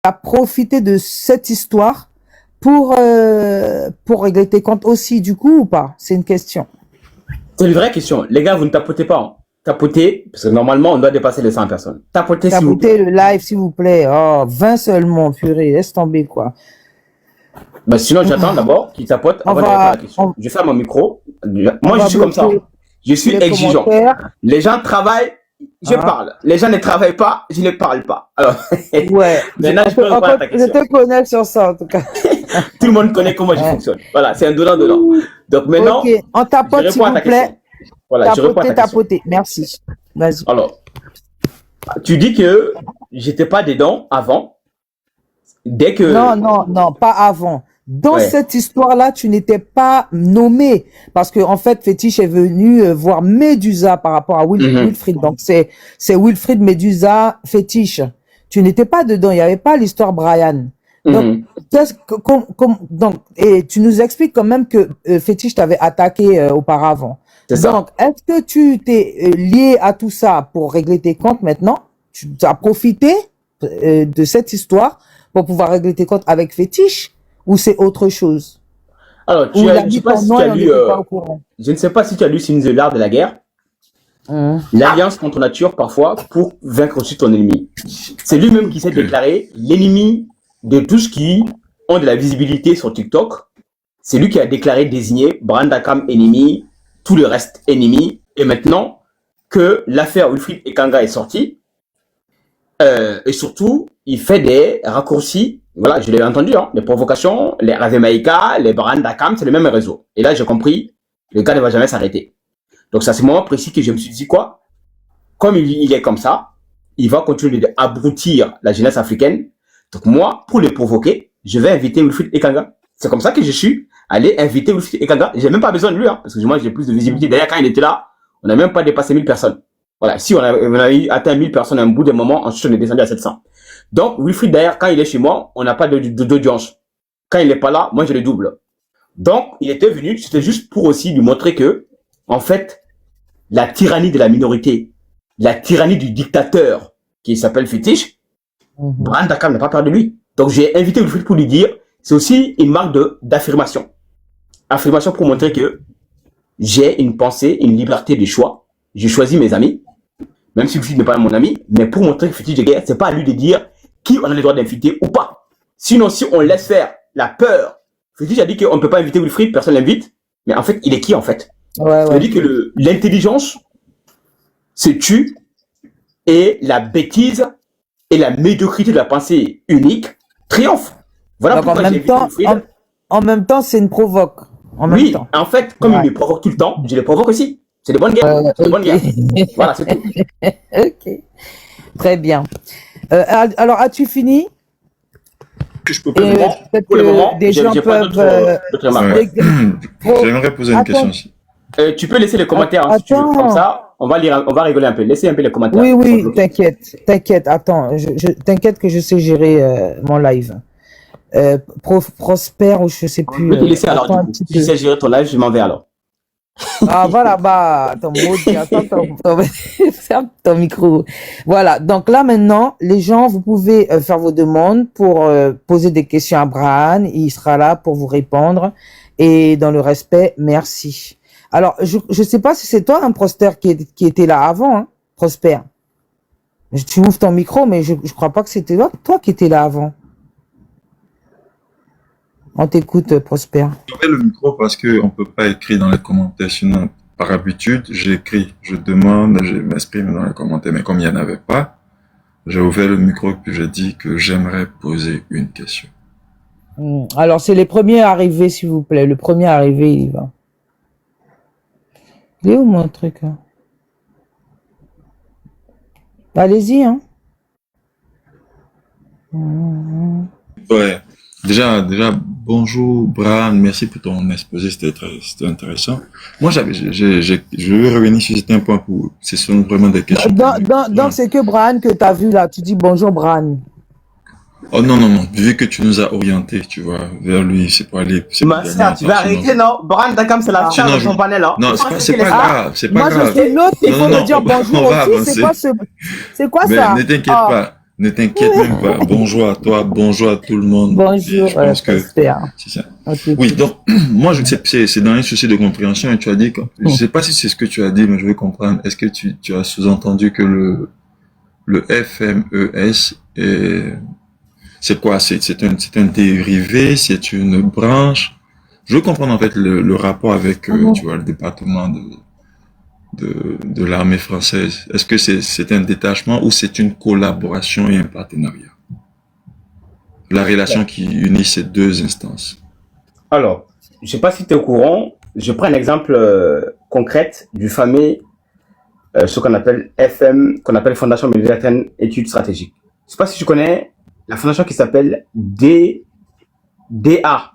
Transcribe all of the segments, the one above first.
as profité de cette histoire pour régler tes comptes aussi, du coup, ou pas? C'est une question. C'est une vraie question. Les gars, vous ne tapotez pas. Hein. Tapotez, parce que normalement, on doit dépasser les 100 personnes. Tapotez, s'il vous plaît. Tapotez le live, s'il vous plaît. Oh, 20 seulement, purée. Laisse tomber, quoi. Bah, sinon, j'attends d'abord qu'ils tapotent avant de répondre à la question. Je ferme mon micro. Moi, je suis comme ça. Je suis exigeant. Les gens travaillent, je parle. Les gens ne travaillent pas, je ne parle pas. Alors, ouais. maintenant, je peux répondre à ta question. Je te connais sur ça, en tout cas. Tout le monde connaît comment je fonctionne. Voilà, c'est un donnant-donnant. Donc maintenant, on tapote, s'il vous plaît. Voilà, je réponds à ta question. Tapoter. Merci. Vas-y. Alors, tu dis que j'étais pas dedans avant. Dès que... Non, pas avant. Dans cette histoire-là, tu n'étais pas nommé parce que en fait, Fétiche est venu voir Médusa par rapport à Wilfried. Donc c'est Wilfried, Médusa, Fétiche. Tu n'étais pas dedans. Il n'y avait pas l'histoire Brian. Donc, et tu nous expliques quand même que Fétiche t'avait attaqué auparavant. Donc, est-ce que tu t'es lié à tout ça pour régler tes comptes maintenant? Tu as profité de cette histoire pour pouvoir régler tes comptes avec Fétiche? Ou c'est autre chose? Alors, je ne sais pas si tu as lu Since l'art de la guerre. L'alliance contre nature, parfois, pour vaincre aussi ton ennemi. C'est lui-même qui s'est déclaré l'ennemi de tous qui ont de la visibilité sur TikTok. C'est lui qui a déclaré désigner Brandakam ennemi, tout le reste ennemi. Et maintenant que l'affaire Wilfried Ekanga est sortie, et surtout, il fait des raccourcis. Voilà, je l'ai entendu, hein, les provocations, les Ravemaïka, les Brandakam, c'est le même réseau. Et là, j'ai compris, le gars ne va jamais s'arrêter. Donc, c'est à ce moment précis que je me suis dit quoi? Comme il est comme ça, il va continuer d'abrutir la jeunesse africaine. Donc, moi, pour le provoquer, je vais inviter Wilfried Ekanga. C'est comme ça que je suis allé inviter Wilfried Ekanga. J'ai même pas besoin de lui, hein, parce que moi, j'ai plus de visibilité. D'ailleurs, quand il était là, on n'a même pas dépassé 1000 personnes. Voilà, si on a atteint 1000 personnes à un bout d'un moment, ensuite on est descendu à 700. Donc, Wilfried, d'ailleurs, quand il est chez moi, on n'a pas d'audience. Quand il n'est pas là, moi, je le double. Donc, il était venu, c'était juste pour aussi lui montrer que, en fait, la tyrannie de la minorité, la tyrannie du dictateur, qui s'appelle Fétiche, Brandakam n'a pas peur de lui. Donc, j'ai invité Wilfried pour lui dire, c'est aussi une marque d'affirmation. Affirmation pour montrer que j'ai une pensée, une liberté de choix. J'ai choisi mes amis, même si Wilfried n'est pas mon ami, mais pour montrer que Fétiche de guerre, c'est pas à lui de dire qui on a le droit d'inviter ou pas. Sinon, si on laisse faire la peur, Fétiche a dit qu'on ne peut pas inviter Wilfried, personne l'invite, mais en fait, il est qui en fait? Ça veut dire que l'intelligence se tue et la bêtise et la médiocrité de la pensée unique triomphe. Voilà. Donc pourquoi j'ai invité Wilfried. En même temps, c'est une provoque. Oui, en fait, comme il me provoque tout le temps, je le provoque aussi. C'est de bonnes guerres. C'est de bonnes guerres. Voilà, c'est tout. Ok. Très bien. Alors, as-tu fini? Que je peux pour le moment, des gens peuvent. J'aimerais poser une question aussi. Tu peux laisser les commentaires hein, si tu veux. Comme ça, on va rigoler un peu. Laissez un peu les commentaires. Oui, t'inquiète. Attends, t'inquiète que je sais gérer mon live. Prosper ou je sais plus. Je vais te laisser alors. Si tu sais gérer ton live, je m'en vais alors. Ah voilà, attends, ferme ton micro. Voilà, donc là maintenant, les gens, vous pouvez faire vos demandes pour poser des questions à Brian, il sera là pour vous répondre et dans le respect, merci. Alors, je sais pas si c'est toi, un Prosper qui était là avant, hein, Prosper. Tu ouvres ton micro, mais je crois pas que c'était toi qui étais là avant. On t'écoute, Prosper. Je mets le micro parce qu'on ne peut pas écrire dans les commentaires. Sinon, par habitude, j'écris, je demande, je m'exprime dans les commentaires. Mais comme il n'y en avait pas, j'ai ouvert le micro puis j'ai dit que j'aimerais poser une question. Alors, c'est les premiers arrivés, s'il vous plaît. Le premier arrivé, il y va. Il est où mon truc hein? Allez-y, hein. Ouais. Déjà, bonjour Brian, merci pour ton exposé, c'était intéressant. Moi, je vais revenir sur un point ce sont vraiment des questions. Donc c'est que Brian que tu as vu là, tu dis bonjour Brian. Oh non, vu que tu nous as orientés, tu vois, vers lui, c'est pas aller. Tu vas arrêter, non? Brandakam, c'est la charge de son panel, hein. Non, c'est pas grave, c'est pas grave. Moi, je suis l'autre, il faut me dire bonjour aussi, c'est quoi ça? Ne t'inquiète pas. Ne t'inquiète même pas. Bonjour à toi, bonjour à tout le monde. Bonjour, Et je pense que Prosper. c'est ça. Ok. Oui, donc, moi, c'est dans un souci de compréhension et tu as dit que, je sais pas si c'est ce que tu as dit, mais je veux comprendre. Est-ce que tu as sous-entendu que le FMES c'est quoi? C'est un dérivé, c'est une branche. Je veux comprendre, en fait, le rapport avec, tu vois, le département de l'armée française. Est-ce que c'est un détachement ou c'est une collaboration et un partenariat? La relation qui unit ces deux instances. Alors, je sais pas si tu es au courant, je prends un exemple concret du fameux, ce qu'on appelle Fondation Méditerranée Études Stratégiques. Je sais pas si tu connais la fondation qui s'appelle DA.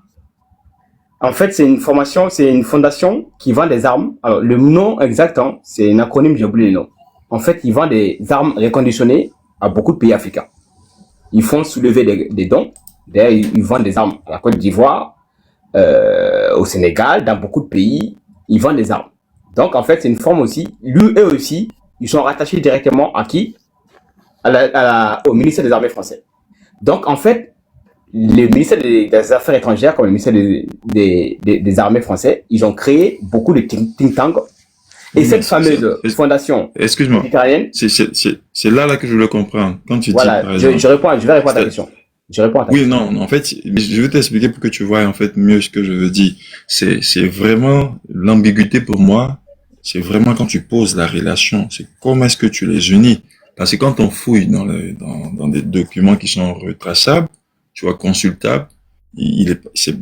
En fait, c'est une fondation qui vend des armes. Alors, le nom exact, hein, c'est un acronyme, j'ai oublié le nom. En fait, ils vendent des armes reconditionnées à beaucoup de pays africains. Ils font soulever des dons. D'ailleurs, ils vendent des armes à la Côte d'Ivoire, au Sénégal, dans beaucoup de pays. Ils vendent des armes. Donc, en fait, c'est une forme aussi. Eux aussi, ils sont rattachés directement à qui? Au ministère des Armées français. Donc, en fait, le ministère des Affaires étrangères, comme le ministère des Armées français, ils ont créé beaucoup de think tanks. Et cette fameuse fondation méditerranéenne. C'est là que je veux comprendre. Quand tu voilà, dis, par exemple, je vais répondre à ta question. Oui, non, en fait, je vais t'expliquer pour que tu vois, en fait, mieux ce que je veux dire. C'est vraiment l'ambiguïté pour moi. C'est vraiment quand tu poses la relation. C'est comment est-ce que tu les unis. Parce que quand on fouille dans des documents qui sont retraçables, tu vois, consultables, y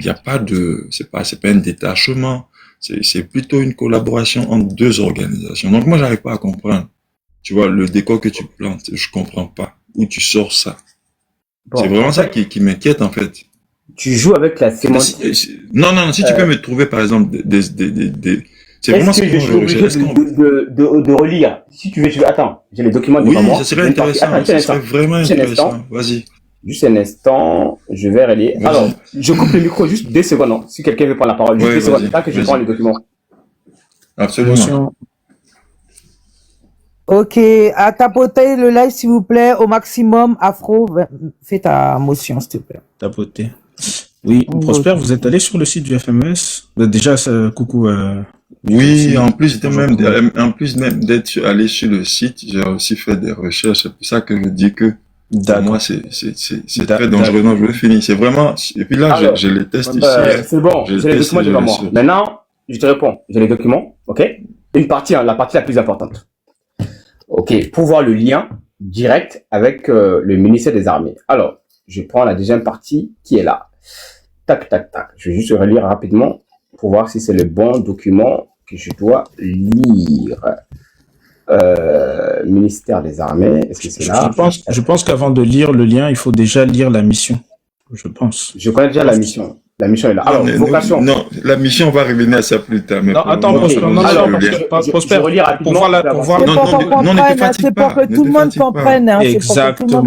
a pas de, c'est pas un détachement. C'est plutôt une collaboration entre deux organisations. Donc moi, j'arrive pas à comprendre. Tu vois, le décor que tu plantes, je comprends pas. Où tu sors ça? Bon, c'est vraiment ça qui m'inquiète, en fait. Tu joues avec la sémantique. Non, si tu peux me trouver, par exemple, c'est vraiment ce que je suis obligé de relire. Si tu veux, attends, j'ai les documents devant moi. Oui, ça serait intéressant. Ça serait vraiment intéressant. Vas-y. Juste un instant, je vais relire. Alors, je coupe le micro juste 2 secondes, non, si quelqu'un veut prendre la parole. Juste 2 secondes, tant que je prends les documents. Absolument. Ok, à tapoter le live, s'il vous plaît, au maximum. Afro, fais ta motion, s'il te plaît. Tapoter. Oui, Prosper, vous êtes allé sur le site du FMS. Déjà, coucou. Oui, en plus même d'être allé sur le site, j'ai aussi fait des recherches. C'est pour ça que je dis que pour moi, c'est très dangereux. Non, je vais finir. C'est vraiment, et puis là, j'ai les tests ici. C'est bon, j'ai les documents devant moi. Maintenant, je te réponds. J'ai les documents, ok? Une partie, la partie la plus importante. Ok, pour voir le lien direct avec le ministère des Armées. Alors, je prends la deuxième partie qui est là. Tac, tac, tac. Je vais juste relire rapidement pour voir si c'est le bon document que je dois lire. Ministère des Armées, est-ce que c'est là? Je pense qu'avant de lire le lien, il faut déjà lire la mission. Je pense. Je connais déjà la mission. La mission est là. Alors, vocation. Non, la mission, on va revenir à ça plus tard. Mais non, attends, Prosper. Je relis rapidement. Pour voir non, ne te fatigue pas. C'est pour que tout le monde comprenne. Exactement.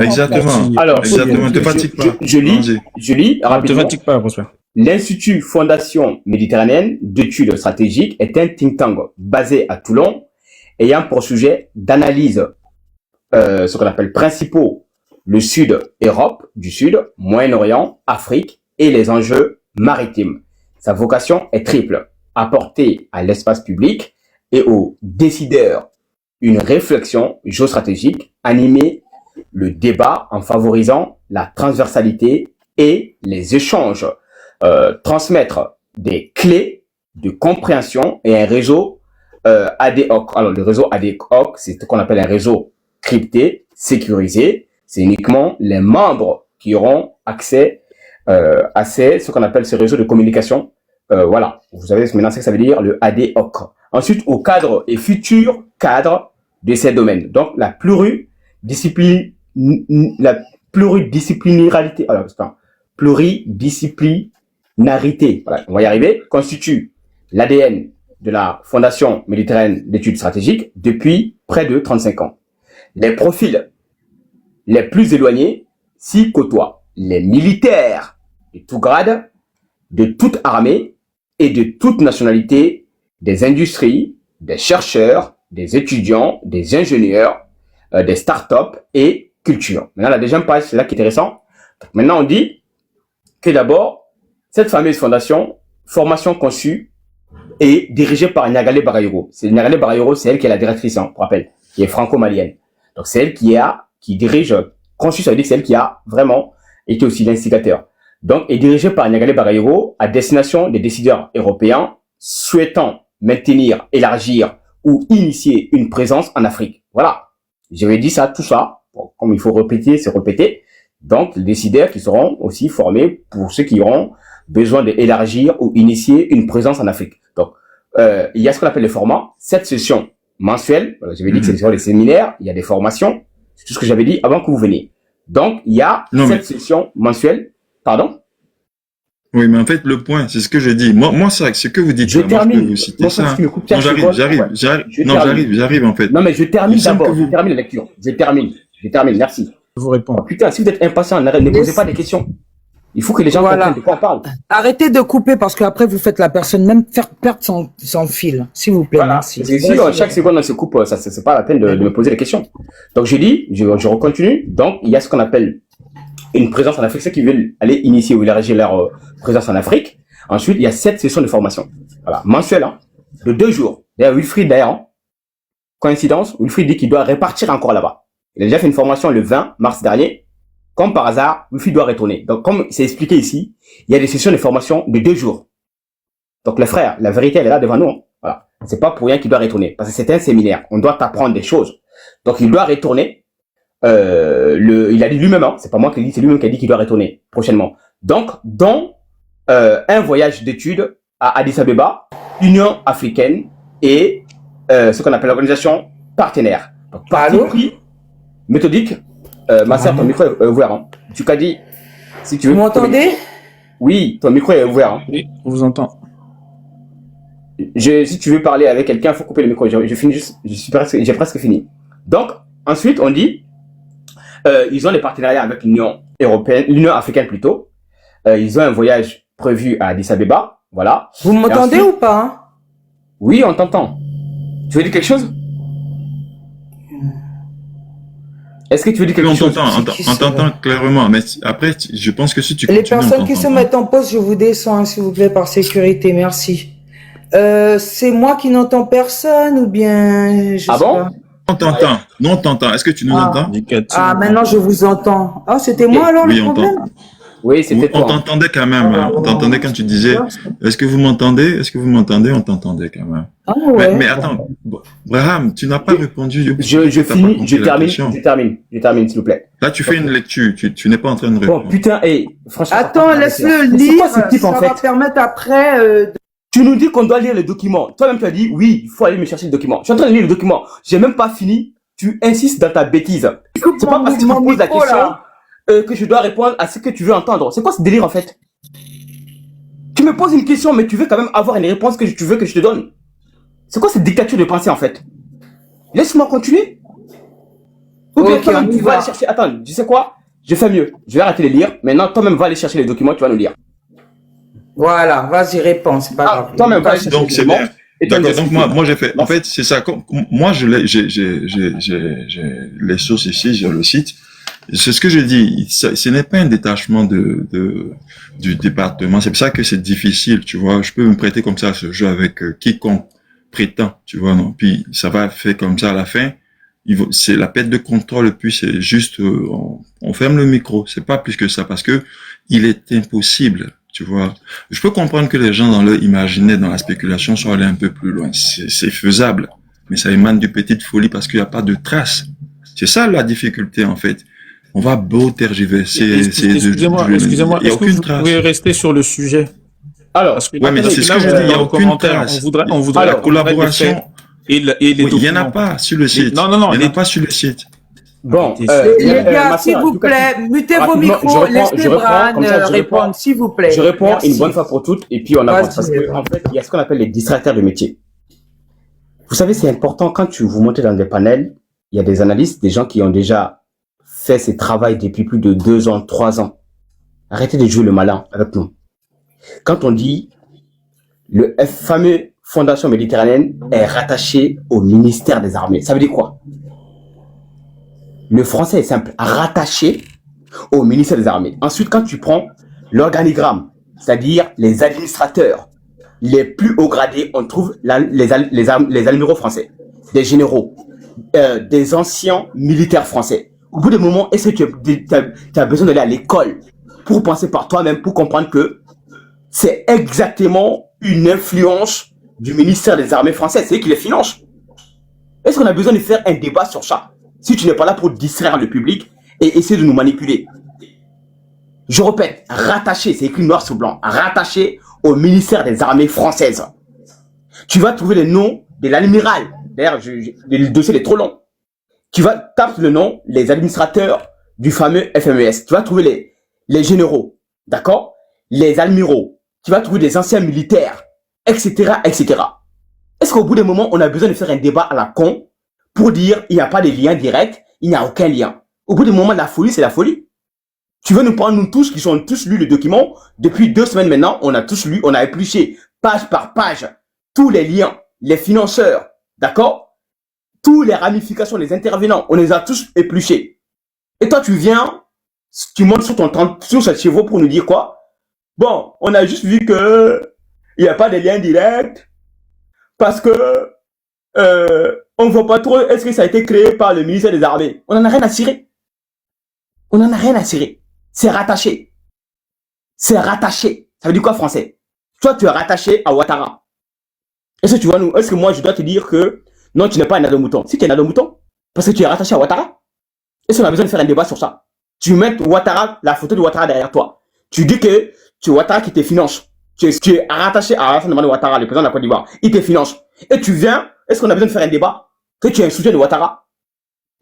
Alors, ne te fatigue pas. Je lis rapidement. Ne te fatigue pas, Prosper. L'Institut Fondation Méditerranéenne d'études stratégiques est un think tank basé à Toulon, ayant pour sujet d'analyse ce qu'on appelle principaux le Sud, Europe du Sud, Moyen-Orient, Afrique et les enjeux maritimes. Sa vocation est triple: apporter à l'espace public et aux décideurs une réflexion géostratégique, animer le débat en favorisant la transversalité et les échanges, transmettre des clés de compréhension et un réseau ad hoc. Alors, le réseau ad hoc, c'est ce qu'on appelle un réseau crypté, sécurisé. C'est uniquement les membres qui auront accès à ce qu'on appelle ce réseau de communication. Voilà, vous savez maintenant ce que ça veut dire, le ad hoc. Ensuite, au cadre et futur cadre de ces domaines. Donc, la pluridisciplinarité, voilà, on va y arriver, constitue l'ADN de la Fondation Méditerranée d'études stratégiques depuis près de 35 ans. Les profils les plus éloignés s'y côtoient. Les militaires de tout grade, de toute armée et de toute nationalité, des industries, des chercheurs, des étudiants, des ingénieurs, des startups et culture. Maintenant, la deuxième page, c'est là qui est intéressant. Donc, maintenant, on dit que d'abord, cette fameuse fondation, formation conçue et dirigée par Nyagale Barayoro. Nyagale Barayoro, c'est elle qui est la directrice, pour rappel, qui est franco-malienne. Donc, c'est elle qui dirige, conçue, ça veut dire que c'est elle qui a vraiment été aussi l'instigateur. Donc, est dirigée par Nyagale Barayoro à destination des décideurs européens souhaitant maintenir, élargir ou initier une présence en Afrique. Voilà. J'avais dit ça, tout ça. Bon, comme il faut répéter, c'est répéter. Donc, les décideurs qui seront aussi formés pour ceux qui auront besoin d'élargir ou initier une présence en Afrique. Donc, il y a ce qu'on appelle le format. 7 sessions mensuelles. Voilà, j'avais dit que c'est sur les séminaires. Il y a des formations. C'est tout ce que j'avais dit avant que vous veniez. Donc, il y a 7 sessions mensuelles. Pardon? Oui, mais en fait, le point, c'est ce que je dis. Moi, ça, ce que vous dites, je termine. Vous citez ça. Non, j'arrive, en fait. Non, mais je termine d'abord. Je termine la lecture. Je termine. Merci. Je vous réponds. Oh, putain, si vous êtes impatient, ne posez pas des questions. Il faut que les gens comprennent de quoi on parle. Arrêtez de couper parce qu'après vous faites la personne même faire perdre son fil. S'il vous plaît, merci. Parce que si chaque seconde on se coupe, ça c'est pas la peine de me poser des questions. Donc je recontinue. Donc il y a ce qu'on appelle une présence en Afrique, ceux qui veulent aller initier ou élargir leur présence en Afrique. Ensuite, il y a 7 sessions de formation. Voilà, mensuelles, de 2 jours. D'ailleurs, Wilfried, coïncidence, Wilfried dit qu'il doit répartir encore là-bas. Il a déjà fait une formation le 20 mars dernier. Comme par hasard, Wilfried doit retourner. Donc, comme c'est expliqué ici, il y a des sessions de formation de 2 jours. Donc, les frères, la vérité, elle est là devant nous. Voilà. C'est pas pour rien qu'il doit retourner. Parce que c'est un séminaire. On doit apprendre des choses. Donc, il doit retourner. Il a dit lui-même, c'est pas moi qui l'ai dit, c'est lui-même qui a dit qu'il doit retourner prochainement. Donc, dans un voyage d'études à Addis Abeba, Union africaine et ce qu'on appelle l'organisation partenaire. Donc, parti pris méthodique. Ma sœur, ton micro est ouvert. Tu qu'as dit, si tu veux. Vous m'entendez? Oui, ton micro est ouvert. Oui, on vous entend. Si tu veux parler avec quelqu'un, il faut couper le micro. Je finis juste, j'ai presque fini. Donc, ensuite, on dit, ils ont des partenariats avec l'Union européenne, l'Union africaine plutôt. Ils ont un voyage prévu à Addis Abeba. Voilà. Vous m'entendez ou pas? Oui, on t'entend. Tu veux dire quelque chose? Est-ce que tu veux dire quelque chose? On t'entend clairement, mais après, je pense que si tu continues... Les personnes qui se mettent en pause, je vous descends, s'il vous plaît, par sécurité, merci. C'est moi qui n'entends personne ou bien... Bon? On t'entend. Non, on t'entend. Est-ce que tu nous entends? Maintenant, je vous entends. Ah, c'était moi alors le problème? Oui, c'était toi. On t'entendait quand même. On t'entendait quand tu disais, est-ce que vous m'entendez? Est-ce que vous m'entendez? On t'entendait quand même. Ah, ouais. Mais attends, Braham, tu n'as pas répondu. Je termine, s'il vous plaît. Là, tu fais une lecture. Tu n'es pas en train de répondre. Bon, putain, franchement. Attends, laisse-le lire. Ça va permettre après Tu nous dis qu'on doit lire le document. Toi-même, tu as dit, oui, il faut aller me chercher le document. Je suis en train de lire le document. J'ai même pas fini. Tu insistes dans ta bêtise. C'est pas parce que tu me poses la question que je dois répondre à ce que tu veux entendre. C'est quoi ce délire, en fait? Tu me poses une question, mais tu veux quand même avoir une réponse que tu veux que je te donne. C'est quoi cette dictature de pensée, en fait? Laisse-moi continuer. Ou bien toi-même, tu vas aller chercher... Attends, tu sais quoi? Je fais mieux. Je vais arrêter de lire. Maintenant, toi-même, va aller chercher les documents, tu vas nous lire. Voilà, vas-y, réponds, c'est pas grave. Toi-même, va aller chercher les documents. D'accord, donc moi j'ai fait. En fait, c'est ça. Moi, j'ai les sources ici, j'ai le site. C'est ce que je dis. Ce n'est pas un détachement du département. C'est pour ça que c'est difficile, tu vois. Je peux me prêter comme ça à ce jeu avec quiconque prétend, tu vois, non. Puis ça va faire comme ça à la fin. C'est la perte de contrôle. Puis c'est juste, on ferme le micro. C'est pas plus que ça parce que il est impossible. Tu vois, je peux comprendre que les gens dans leur imaginaire, dans la spéculation, sont allés un peu plus loin. C'est faisable, mais ça émane d'une petite folie parce qu'il n'y a pas de traces. C'est ça la difficulté en fait. On va beau tergiverser. Excusez-moi. Il n'y a aucune trace. Vous pouvez rester sur le sujet. Alors, ouais, mais c'est ce que je dis. Il n'y a aucune trace. On voudrait la collaboration. Et les il n'y en a pas sur le site. Non. Il n'y en a pas sur le site. Bon, les gars, s'il vous plaît, mutez vos micros, laissez Bran répondre, s'il vous plaît. Je réponds une bonne fois pour toutes et puis on avance parce que en fait, il y a ce qu'on appelle les distracteurs de métier. Vous savez, c'est important quand vous montez dans des panels, il y a des analystes, des gens qui ont déjà fait ce travail depuis plus de 2 ans, 3 ans. Arrêtez de jouer le malin avec nous. Quand on dit le fameux Fondation méditerranéenne est rattaché au ministère des Armées, ça veut dire quoi? Le français est simple, rattaché au ministère des Armées. Ensuite, quand tu prends l'organigramme, c'est-à-dire les administrateurs les plus hauts gradés, on trouve les admiraux français, des généraux, des anciens militaires français. Au bout d'un moment, est-ce que tu as besoin d'aller à l'école pour penser par toi-même, pour comprendre que c'est exactement une influence du ministère des Armées françaises, c'est qui les finance. Est-ce qu'on a besoin de faire un débat sur ça si tu n'es pas là pour distraire le public et essayer de nous manipuler? Je répète, rattaché, c'est écrit noir sur blanc, rattaché au ministère des Armées françaises. Tu vas trouver le nom de l'amiral. D'ailleurs, le dossier est trop long. Tu vas taper le nom, les administrateurs du fameux FMES. Tu vas trouver les généraux, d'accord? Les admiraux. Tu vas trouver des anciens militaires, etc., etc. Est-ce qu'au bout d'un moment, on a besoin de faire un débat à la con pour dire il n'y a pas de lien direct, il n'y a aucun lien? Au bout d'un moment, la folie, c'est la folie. Tu veux nous prendre, nous tous, qui ont tous lu le document, depuis 2 semaines maintenant, on a tous lu, on a épluché, page par page, tous les liens, les financeurs, d'accord? Toutes les ramifications, les intervenants, on les a tous épluchés. Et toi, tu viens, tu montes sur cette chevaux pour nous dire quoi? Bon, on a juste vu que il n'y a pas de lien direct, parce que on ne voit pas trop est-ce que ça a été créé par le ministère des Armées. On n'en a rien à cirer. On n'en a rien à cirer. C'est rattaché. C'est rattaché. Ça veut dire quoi français? Toi, tu es rattaché à Ouattara. Est-ce que moi, je dois te dire que non, tu n'es pas un ado-mouton? Si tu es un ado-mouton, parce que tu es rattaché à Ouattara. Est-ce qu'on a besoin de faire un débat sur ça? Tu mets Ouattara, la photo de Ouattara derrière toi. Tu dis que tu es Ouattara qui te finance. Tu es rattaché à Alassane Dramane Ouattara, le président de la Côte d'Ivoire. Il te finance. Et tu viens, est-ce qu'on a besoin de faire un débat que tu es un soutien de Ouattara?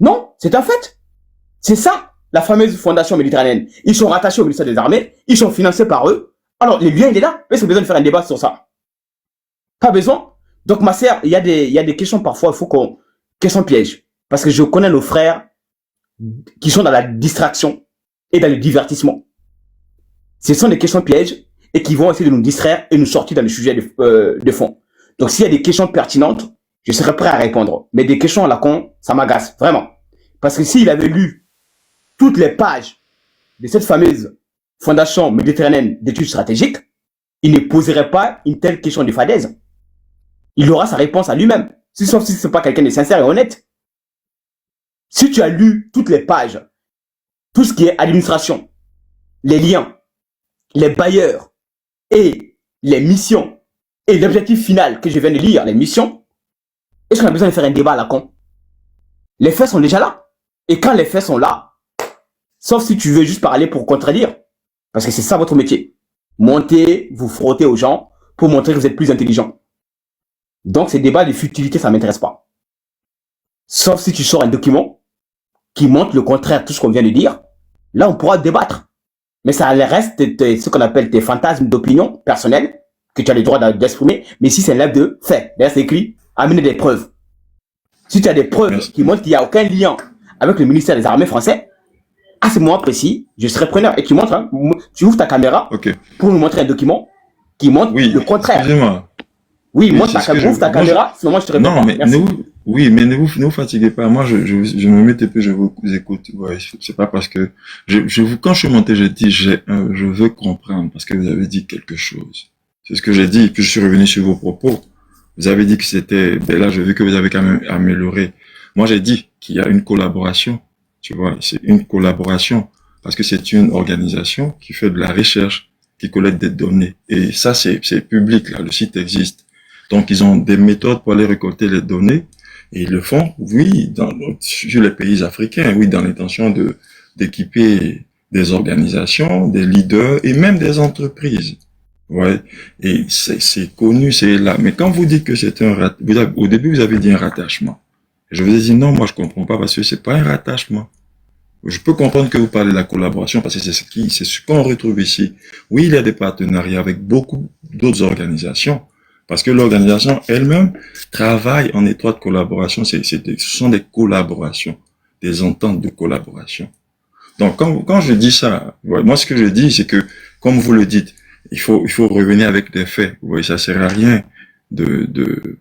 Non, c'est un fait. C'est ça, la fameuse fondation méditerranéenne. Ils sont rattachés au ministère des Armées, ils sont financés par eux. Alors, le lien, il est là. Est-ce qu'on a besoin de faire un débat sur ça? Pas besoin. Donc, ma sœur, il y a des questions parfois, il faut questions pièges. Parce que je connais nos frères qui sont dans la distraction et dans le divertissement. Ce sont des questions pièges et qui vont essayer de nous distraire et nous sortir dans le sujet de fond. Donc, s'il y a des questions pertinentes, je serai prêt à répondre. Mais des questions à la con, ça m'agace, vraiment. Parce que s'il avait lu toutes les pages de cette fameuse Fondation méditerranéenne d'études stratégiques, il ne poserait pas une telle question de fadaise. Il aura sa réponse à lui-même. Sauf si ce n'est pas quelqu'un de sincère et honnête. Si tu as lu toutes les pages, tout ce qui est administration, les liens, les bailleurs et les missions et l'objectif final que je viens de lire, les missions, est-ce qu'on a besoin de faire un débat à la con? Les faits sont déjà là. Et quand les faits sont là, sauf si tu veux juste parler pour contredire, parce que c'est ça votre métier. Monter, vous frotter aux gens pour montrer que vous êtes plus intelligent. Donc ces débats de futilité, ça ne m'intéresse pas. Sauf si tu sors un document qui montre le contraire de tout ce qu'on vient de dire, là on pourra débattre. Mais ça reste ce qu'on appelle tes fantasmes d'opinion personnelle, que tu as le droit d'exprimer, mais si c'est un live de fait, d'ailleurs c'est écrit, amener des preuves. Si tu as des preuves qui montrent qu'il n'y a aucun lien avec le ministère des Armées français, à ce moment précis, je serai preneur. Et tu montres, hein, tu ouvres ta caméra pour nous montrer un document qui montre le contraire. Excusez-moi. Oui, ouvre ta caméra, sinon moi je te réponds pas. Mais ne vous fatiguez pas. Moi, je me mets et puis je vous écoute. Ouais, c'est pas parce que quand je suis monté, j'ai dit, je veux comprendre parce que vous avez dit quelque chose. C'est ce que j'ai dit. Puis je suis revenu sur vos propos. Vous avez dit que c'était, là, j'ai vu que vous avez quand même amélioré. Moi, j'ai dit qu'il y a une collaboration. Tu vois, c'est une collaboration parce que c'est une organisation qui fait de la recherche, qui collecte des données. Et ça, c'est public, là. Le site existe. Donc, ils ont des méthodes pour aller récolter les données. Et ils le font, oui, sur les pays africains, oui, dans l'intention d'équiper des organisations, des leaders et même des entreprises. Ouais. Et c'est connu, c'est là. Mais quand vous dites que c'est au début, vous avez dit un rattachement. Je vous ai dit non, moi, je comprends pas parce que c'est pas un rattachement. Je peux comprendre que vous parlez de la collaboration parce que c'est ce qu'on retrouve ici. Oui, il y a des partenariats avec beaucoup d'autres organisations. Parce que l'organisation elle-même travaille en étroite collaboration. Ce sont des collaborations, des ententes de collaboration. Donc, quand je dis ça, moi, ce que je dis, c'est que, comme vous le dites, il faut revenir avec des faits. Vous voyez, ça sert à rien de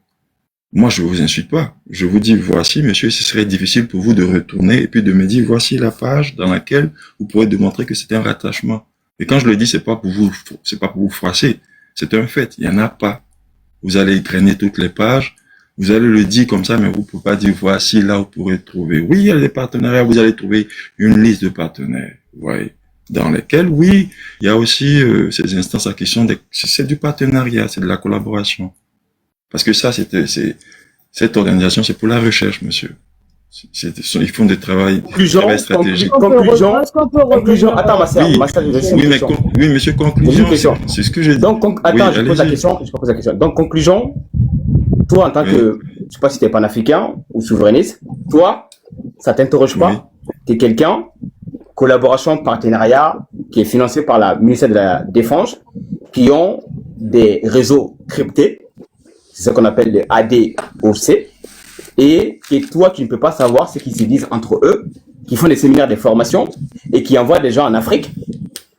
Moi, je vous insulte pas. Je vous dis, voici, monsieur, ce serait difficile pour vous de retourner et puis de me dire, voici la page dans laquelle vous pourrez démontrer que c'est un rattachement. Et quand je le dis, c'est pas pour vous froisser. C'est un fait. Il y en a pas. Vous allez traîner toutes les pages. Vous allez le dire comme ça, mais vous ne pouvez pas dire, voici là où vous pourrez trouver. Oui, il y a des partenariats. Vous allez trouver une liste de partenaires. Ouais. Dans lesquels, oui, il y a aussi ces instances qui sont c'est du partenariat, c'est de la collaboration. Parce que ça, cette organisation, c'est pour la recherche, monsieur. Ils font des travail stratégique. Conclusion. Attends, oui, monsieur, conclusion. C'est ce que j'ai dit. Donc, attends, je pose la question. Donc, conclusion, toi, en tant que, je sais pas si t'es panafricain ou souverainiste, toi, ça t'interroge pas. T'es quelqu'un, collaboration, partenariat, qui est financé par la ministère de la Défense, qui ont des réseaux cryptés. C'est ce qu'on appelle les ADOC. Et toi, tu ne peux pas savoir ce qu'ils se disent entre eux, qui font des séminaires, des formations, et qui envoient des gens en Afrique,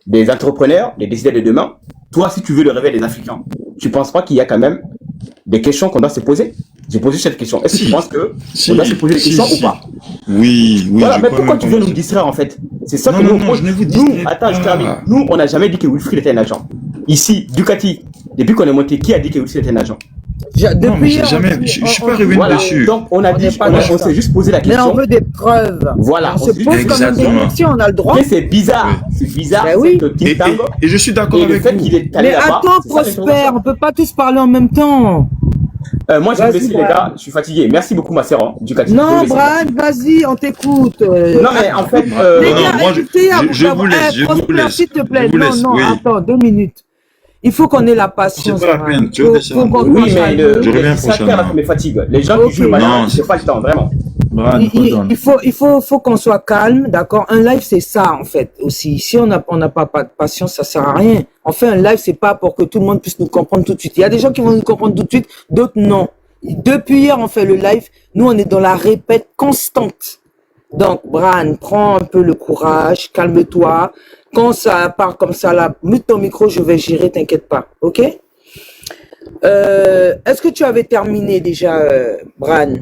des entrepreneurs, des décideurs de demain. Toi, si tu veux le réveil des Africains, tu ne penses pas qu'il y a quand même des questions qu'on doit se poser? J'ai posé cette question. Est-ce que tu penses qu'on doit se poser des questions ou pas? Oui. Voilà, mais pourquoi tu veux nous distraire en fait? C'est ça que nous, attends, je termine. Nous, on n'a jamais dit que Wilfried était un agent. Ici, Ducati, depuis qu'on est monté, qui a dit que Wilfried était un agent? Depuis je suis pas revenu dessus. Donc, on s'est juste posé la question. Mais on veut des preuves. Voilà. On se pose comme une question, on a le droit. Mais c'est bizarre. C'est bizarre. Et je suis d'accord avec vous. Mais attends, Prosper, on peut pas tous parler en même temps. Moi, je vais vous laisser, les gars. Je suis fatigué. Merci beaucoup, ma sœur, Ducati. Non, Brad, vas-y, on t'écoute. Non, mais en fait, les gars, je vous laisse. Prosper, s'il te plaît. Non, attends, 2 minutes. Il faut qu'on ait la patience. C'est pas la peine. Oui, mais je reviens prochainement. Ça me fatigue. Les gens qui jouent maintenant, j'ai pas le temps, vraiment. Il faut qu'on soit calme, d'accord? Un live, c'est ça, en fait, aussi. Si on n'a pas de patience, ça sert à rien. On fait un live, c'est pas pour que tout le monde puisse nous comprendre tout de suite. Il y a des gens qui vont nous comprendre tout de suite, d'autres non. Depuis hier, on fait le live. Nous, on est dans la répète constante. Donc, Bran, prends un peu le courage, calme-toi. Quand ça part comme ça, là, mute ton micro, je vais gérer, t'inquiète pas, ok? Est-ce que tu avais terminé déjà, Bran?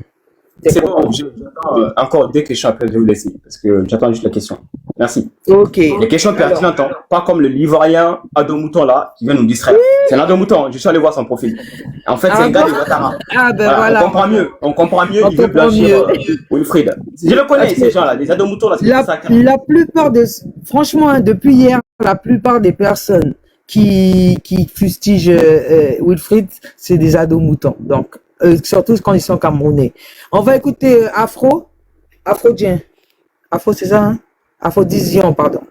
C'est bon, j'attends encore 2 questions après, je vais vous laisser, parce que j'attends juste la question. Merci. Ok. Les questions pertinentes, pas comme le Livorien Ado Mouton là, qui vient nous distraire. C'est un Ado Mouton, je suis allé voir son profil. En fait, c'est un gars de Ouattara. Voilà. On comprend mieux, il veut blanchir Wilfried. Je le connais, ces gens-là, les Ado Moutons là, c'est ça. La plupart franchement, depuis hier, la plupart des personnes qui fustigent Wilfried, c'est des Ado Moutons. Donc, surtout quand ils sont camerounais. On va écouter Afrodien. Afro, c'est ça, hein? Aphrodisian, pardon.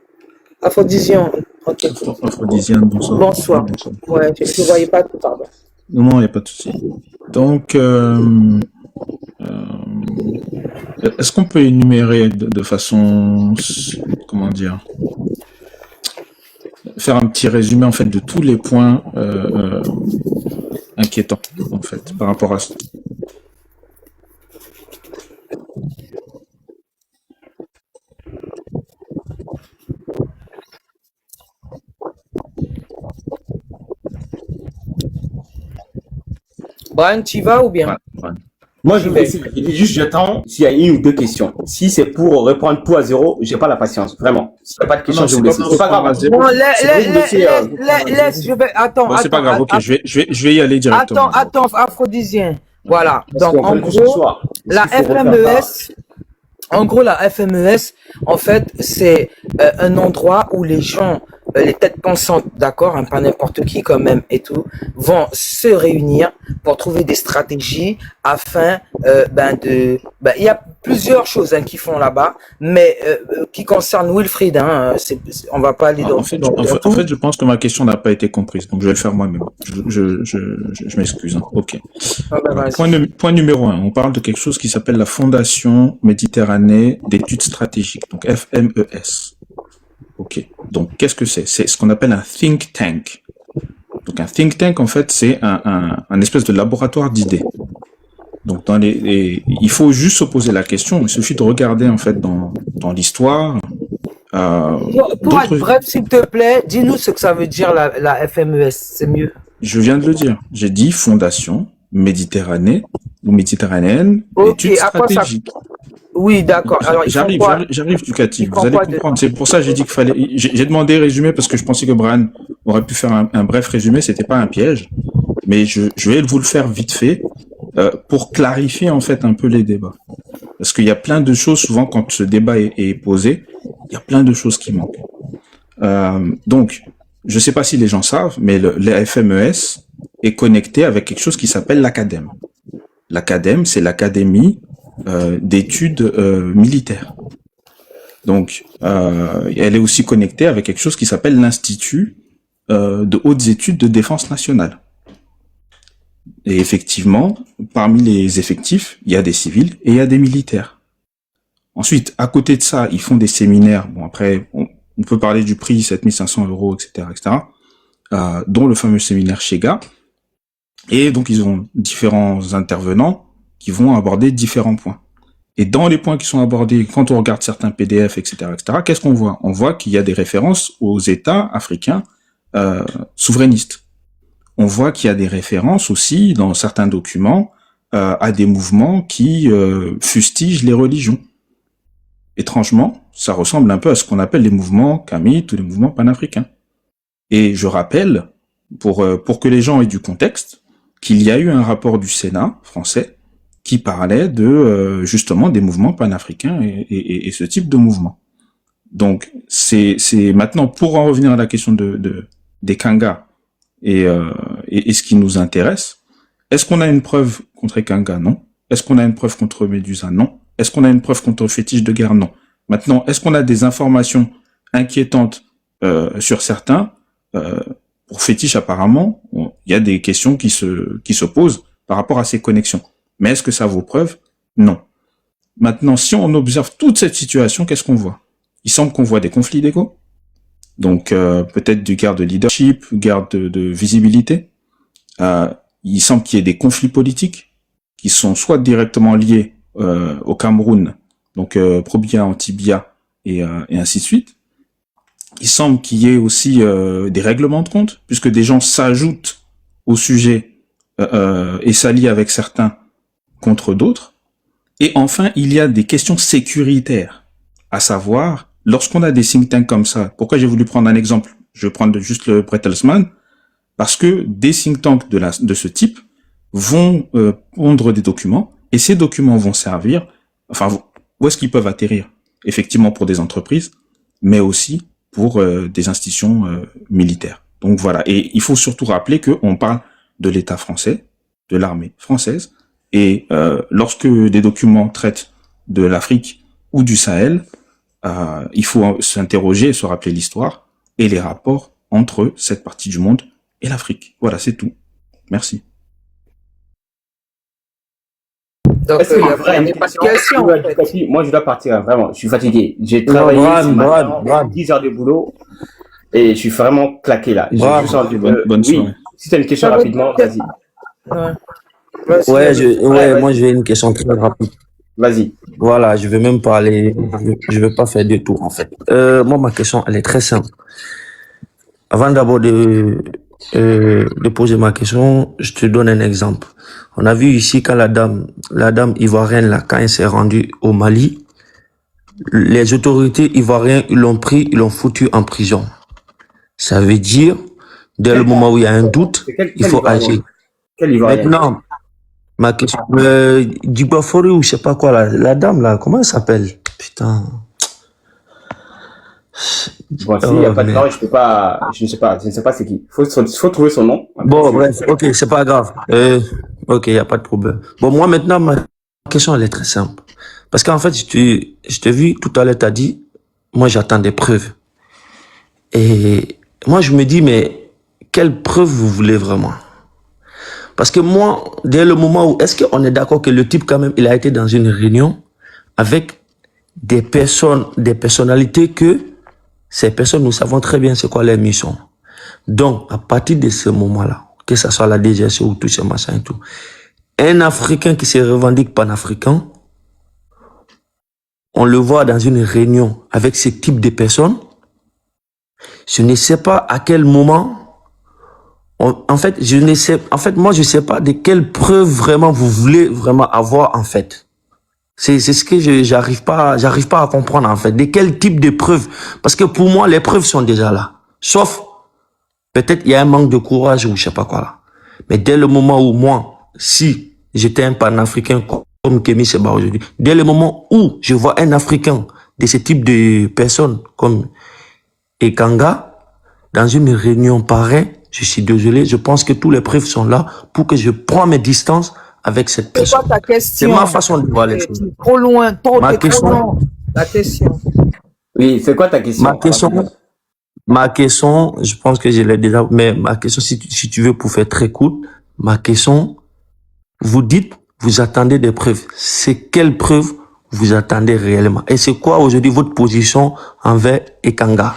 Aphrodisian. Okay. Aphrodisian, bonsoir. Bonsoir. Ouais, je ne voyais pas tout, pardon. Non, il n'y a pas de souci. Donc, est-ce qu'on peut énumérer de façon, comment dire, faire un petit résumé en fait de tous les points inquiétants en fait par rapport à ça? Brian, tu y vas ou bien? Moi, j'attends s'il y a 1 ou 2 questions. Si c'est pour répondre tout à zéro, j'ai pas la patience, vraiment. S'il n'y a pas de questions, je vous laisse. C'est pas grave. Bon, laisse, je vais, attends. Bon, c'est pas grave, ok, je vais y aller directement. Attends, Aphrodisien. Voilà. Donc, en gros, la FMES, en fait, c'est un endroit où les gens, les têtes pensantes, d'accord, hein, pas n'importe qui quand même et tout, vont se réunir pour trouver des stratégies afin il y a plusieurs choses qui font là-bas, mais qui concernent Wilfried, hein, on va pas aller dans. En fait, je pense que ma question n'a pas été comprise, donc je vais le faire moi-même. Je m'excuse. Hein. Ok. Point numéro 1, on parle de quelque chose qui s'appelle la Fondation Méditerranée d'études stratégiques, donc FMES. Ok. Donc, qu'est-ce que c'est? C'est ce qu'on appelle un think tank. Donc, un think tank, en fait, c'est un espèce de laboratoire d'idées. Donc, il faut juste se poser la question. Il suffit de regarder, en fait, dans l'histoire. Pour être bref, s'il te plaît, dis-nous ce que ça veut dire la FMES. C'est mieux. Je viens de le dire. J'ai dit Fondation Méditerranée ou méditerranéenne, Ok, études à quoi ça... stratégiques. Oui, d'accord. Alors, ils font quoi? J'arrive, Ducati. Ils Vous font allez quoi de... comprendre. C'est pour ça que j'ai dit qu'il fallait. J'ai demandé résumé parce que je pensais que Brian aurait pu faire un bref résumé. C'était pas un piège, mais je vais vous le faire vite fait pour clarifier en fait un peu les débats. Parce qu'il y a plein de choses souvent quand ce débat est posé, il y a plein de choses qui manquent. Donc, je sais pas si les gens savent, mais la FMES est connectée avec quelque chose qui s'appelle l'Acadème. L'Acadème, c'est l'Académie d'études militaires. Donc, elle est aussi connectée avec quelque chose qui s'appelle l'Institut de hautes études de défense nationale. Et effectivement, parmi les effectifs, il y a des civils et il y a des militaires. Ensuite, à côté de ça, ils font des séminaires. Bon, après, on peut parler du prix, 7500 €, etc., dont le fameux séminaire Chega. Et donc, ils ont différents intervenants qui vont aborder différents points. Et dans les points qui sont abordés, quand on regarde certains PDF, etc., qu'est-ce qu'on voit? On voit qu'il y a des références aux États africains souverainistes. On voit qu'il y a des références aussi dans certains documents à des mouvements qui fustigent les religions. Étrangement, ça ressemble un peu à ce qu'on appelle les mouvements kamites ou les mouvements panafricains. Et je rappelle, pour que les gens aient du contexte, qu'il y a eu un rapport du Sénat français qui parlait de justement des mouvements panafricains et ce type de mouvement. Donc c'est maintenant, pour en revenir à la question des Kangas et ce qui nous intéresse, est-ce qu'on a une preuve contre les Kangas? Non. Est-ce qu'on a une preuve contre Médusa? Non. Est-ce qu'on a une preuve contre le fétiche de guerre? Non. Maintenant, est-ce qu'on a des informations inquiétantes sur certains? Pour fétiche, apparemment, il y a des questions qui se posent par rapport à ces connexions. Mais est-ce que ça vaut preuve? Non. Maintenant, si on observe toute cette situation, qu'est-ce qu'on voit? Il semble qu'on voit des conflits d'ego. Donc, peut-être du guerre de leadership, guerre de visibilité. Il semble qu'il y ait des conflits politiques qui sont soit directement liés au Cameroun, donc Probia, Antibia et ainsi de suite. Il semble qu'il y ait aussi des règlements de compte, puisque des gens s'ajoutent au sujet et s'allient avec certains contre d'autres. Et enfin, il y a des questions sécuritaires, à savoir, lorsqu'on a des think tanks comme ça, pourquoi j'ai voulu prendre un exemple? Je vais prendre juste le Bertelsmann, parce que des think tanks de ce type vont pondre des documents, et ces documents vont servir, enfin, où est-ce qu'ils peuvent atterrir? Effectivement pour des entreprises, mais aussi pour des institutions militaires. Donc voilà, et il faut surtout rappeler qu'on parle de l'État français, de l'armée française, et lorsque des documents traitent de l'Afrique ou du Sahel, il faut s'interroger et se rappeler l'histoire et les rapports entre cette partie du monde et l'Afrique. Voilà, c'est tout. Merci. Donc, il y a des questions. Moi, je dois partir, vraiment. Je suis fatigué. J'ai travaillé 10 heures de boulot et je suis vraiment claqué là. Bonne soirée. Oui, si tu as une question rapidement, vas-y. Moi j'ai une question très rapide. Vas-y. Voilà, je vais même parler, je vais pas faire de tout en fait. Moi ma question elle est très simple. Avant d'abord de poser ma question, je te donne un exemple. On a vu ici quand la dame ivoirienne là, quand elle s'est rendue au Mali, les autorités ivoiriennes ils l'ont pris, ils l'ont foutu en prison. Ça veut dire dès le moment où il y a un doute, il faut agir. Maintenant, ma question, du Bafori ou je sais pas quoi, la dame là, comment elle s'appelle? Putain. Bon, s'il n'y a pas de nom, je ne sais pas c'est qui. Faut trouver son nom. Bon, bref, ok, c'est pas grave. Ok, il n'y a pas de problème. Bon, moi maintenant, ma question elle est très simple. Parce qu'en fait, je t'ai vu tout à l'heure, t'as dit, moi j'attends des preuves. Et moi je me dis, mais quelles preuves vous voulez vraiment? Parce que moi, dès le moment où, est-ce qu'on est d'accord que le type quand même, il a été dans une réunion avec des personnalités que ces personnes, nous savons très bien c'est quoi leur mission. Donc, à partir de ce moment-là, que ce soit la DGSE ou tout ce machin et tout, un Africain qui se revendique panafricain, on le voit dans une réunion avec ce type de personnes, je ne sais pas à quel moment En fait, moi, je sais pas de quelles preuves vraiment vous voulez vraiment avoir, en fait. C'est ce que j'arrive pas à comprendre, en fait. De quel type de preuves? Parce que pour moi, les preuves sont déjà là. Sauf, peut-être, il y a un manque de courage ou je sais pas quoi, là. Mais dès le moment où moi, si j'étais un panafricain comme Kémy Seba aujourd'hui, dès le moment où je vois un Africain de ce type de personnes comme Ekanga, dans une réunion pareille, je suis désolé, je pense que tous les preuves sont là pour que je prenne mes distances avec cette C'est quoi personne. ta question? C'est ma façon de voir les choses. Trop loin, trop Ma trop question- loin. La question. Oui, c'est quoi ta question? Ma question, je pense que je l'ai déjà, mais ma question, si tu veux, pour faire très court, ma question, vous dites, vous attendez des preuves. C'est quelles preuves vous attendez réellement? Et c'est quoi aujourd'hui votre position envers Ekanga?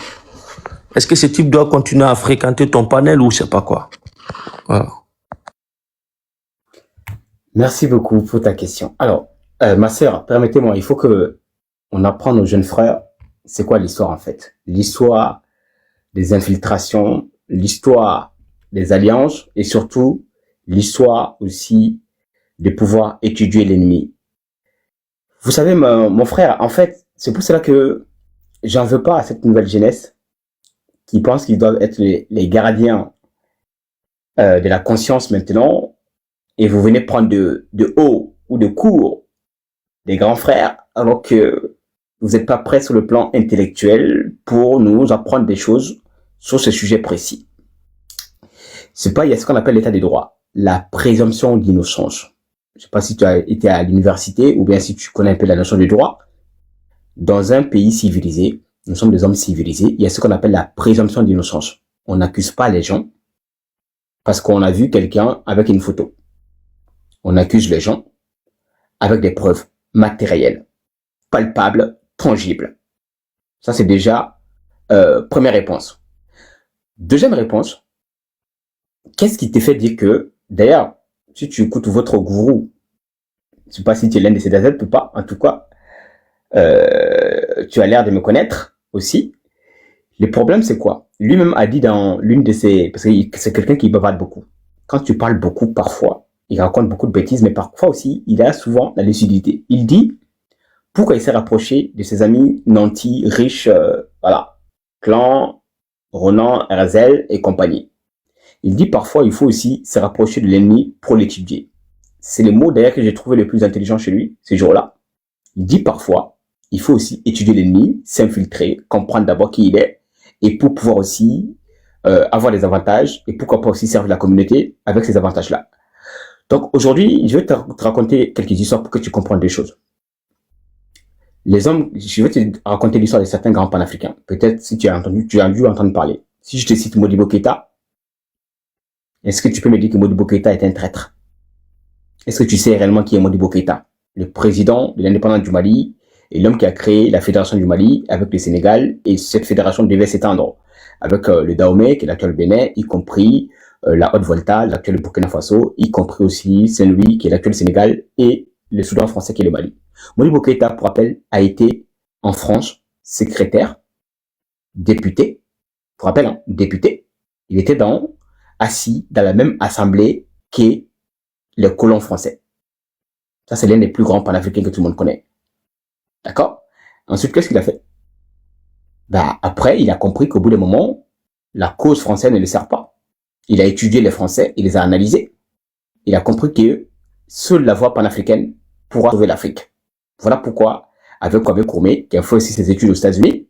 Est-ce que ce type doit continuer à fréquenter ton panel ou je sais pas quoi? Voilà. Merci beaucoup pour ta question. Alors, ma sœur, permettez-moi, il faut que on apprenne aux jeunes frères, c'est quoi l'histoire en fait? L'histoire des infiltrations, l'histoire des alliances et surtout l'histoire aussi de pouvoir étudier l'ennemi. Vous savez, mon frère, en fait, c'est pour cela que j'en veux pas à cette nouvelle jeunesse qui pense qu'ils doivent être les gardiens de la conscience maintenant, et vous venez prendre de haut ou de court des grands frères, alors que vous n'êtes pas prêts sur le plan intellectuel pour nous apprendre des choses sur ce sujet précis. C'est pas, il y a ce qu'on appelle l'état des droits, la présomption d'innocence. Je sais pas si tu as été à l'université ou bien si tu connais un peu la notion du droit. Dans un pays civilisé, nous sommes des hommes civilisés, il y a ce qu'on appelle la présomption d'innocence. On n'accuse pas les gens parce qu'on a vu quelqu'un avec une photo. On accuse les gens avec des preuves matérielles, palpables, tangibles. Ça, c'est déjà première réponse. Deuxième réponse, qu'est-ce qui te fait dire que, d'ailleurs, si tu écoutes votre gourou, je ne sais pas si tu es l'un de ces adeptes ou pas, en tout cas, tu as l'air de me connaître aussi. Le problème, c'est quoi? Lui-même a dit dans l'une de ses... Parce que c'est quelqu'un qui bavarde beaucoup. Quand tu parles beaucoup, parfois, il raconte beaucoup de bêtises, mais parfois aussi, il a souvent la lucidité. Il dit, pourquoi il s'est rapproché de ses amis nantis, riches, voilà, Clan, Ronan, Herzel et compagnie. Il dit parfois, il faut aussi se rapprocher de l'ennemi pour l'étudier. C'est le mot d'ailleurs que j'ai trouvé le plus intelligent chez lui, ces jours-là. Il dit parfois, il faut aussi étudier l'ennemi, s'infiltrer, comprendre d'abord qui il est, et pour pouvoir aussi avoir des avantages, et pourquoi pas aussi servir la communauté avec ces avantages-là. Donc aujourd'hui, je vais te raconter quelques histoires pour que tu comprennes des choses. Les hommes, je vais te raconter l'histoire de certains grands panafricains. Peut-être si tu as dû entendre parler. Si je te cite Modibo Keïta, est-ce que tu peux me dire que Modibo Keïta est un traître? Est-ce que tu sais réellement qui est Modibo Keïta? Le président de l'indépendance du Mali et l'homme qui a créé la fédération du Mali avec le Sénégal, et cette fédération devait s'étendre avec le Dahomey, qui est l'actuel Bénin, y compris la Haute-Volta, l'actuel Burkina Faso, y compris aussi Saint-Louis, qui est l'actuel Sénégal, et le Soudan français, qui est le Mali. Modibo Keïta, pour rappel, a été en France secrétaire, député, pour rappel, hein, député. Il était assis dans la même assemblée que les colons français. Ça, c'est l'un des plus grands panafricains que tout le monde connaît. D'accord? Ensuite, qu'est-ce qu'il a fait? Après, il a compris qu'au bout d'un moment, la cause française ne le sert pas. Il a étudié les Français, il les a analysés. Il a compris que seule la voie panafricaine pourra sauver l'Afrique. Voilà pourquoi, avec Kwame Nkrumah, qui a fait aussi ses études aux États-Unis,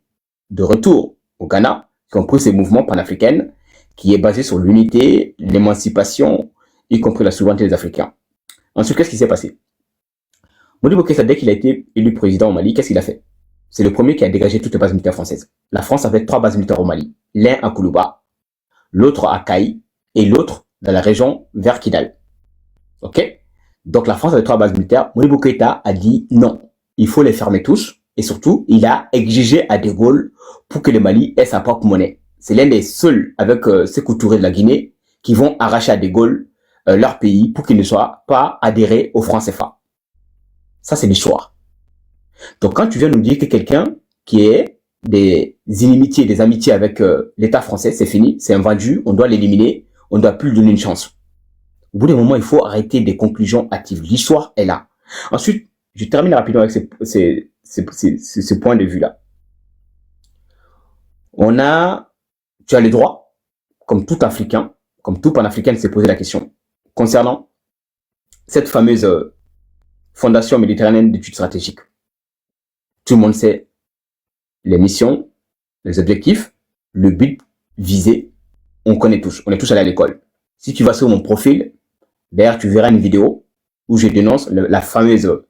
de retour au Ghana, qui ont pris ces mouvements panafricains, qui est basé sur l'unité, l'émancipation, y compris la souveraineté des Africains. Ensuite, qu'est-ce qui s'est passé? Modibo Keïta, dès qu'il a été élu président au Mali, qu'est-ce qu'il a fait? C'est le premier qui a dégagé toutes les bases militaires françaises. La France avait 3 bases militaires au Mali. L'un à Koulouba, l'autre à Kaï, et l'autre dans la région vers Kidal. Ok? Donc la France avait 3 bases militaires. Modibo Keïta a dit non, il faut les fermer tous. Et surtout, il a exigé à De Gaulle pour que le Mali ait sa propre monnaie. C'est l'un des seuls, avec Sékou Touré de la Guinée, qui vont arracher à De Gaulle leur pays pour qu'il ne soit pas adhéré au franc CFA. Ça, c'est l'histoire. Donc quand tu viens nous dire que quelqu'un qui est des inimitiés, des amitiés avec l'État français, c'est fini, c'est un vendu, on doit l'éliminer, on ne doit plus lui donner une chance. Au bout d'un moment, il faut arrêter des conclusions hâtives. L'histoire est là. Ensuite, je termine rapidement avec ce point de vue-là. Tu as le droit, comme tout Africain, comme tout panafricain, de se poser la question concernant cette fameuse Fondation méditerranéenne d'études stratégiques. Tout le monde sait les missions, les objectifs, le but visé. On connaît tous. On est tous allés à l'école. Si tu vas sur mon profil, d'ailleurs, tu verras une vidéo où je dénonce la fameuse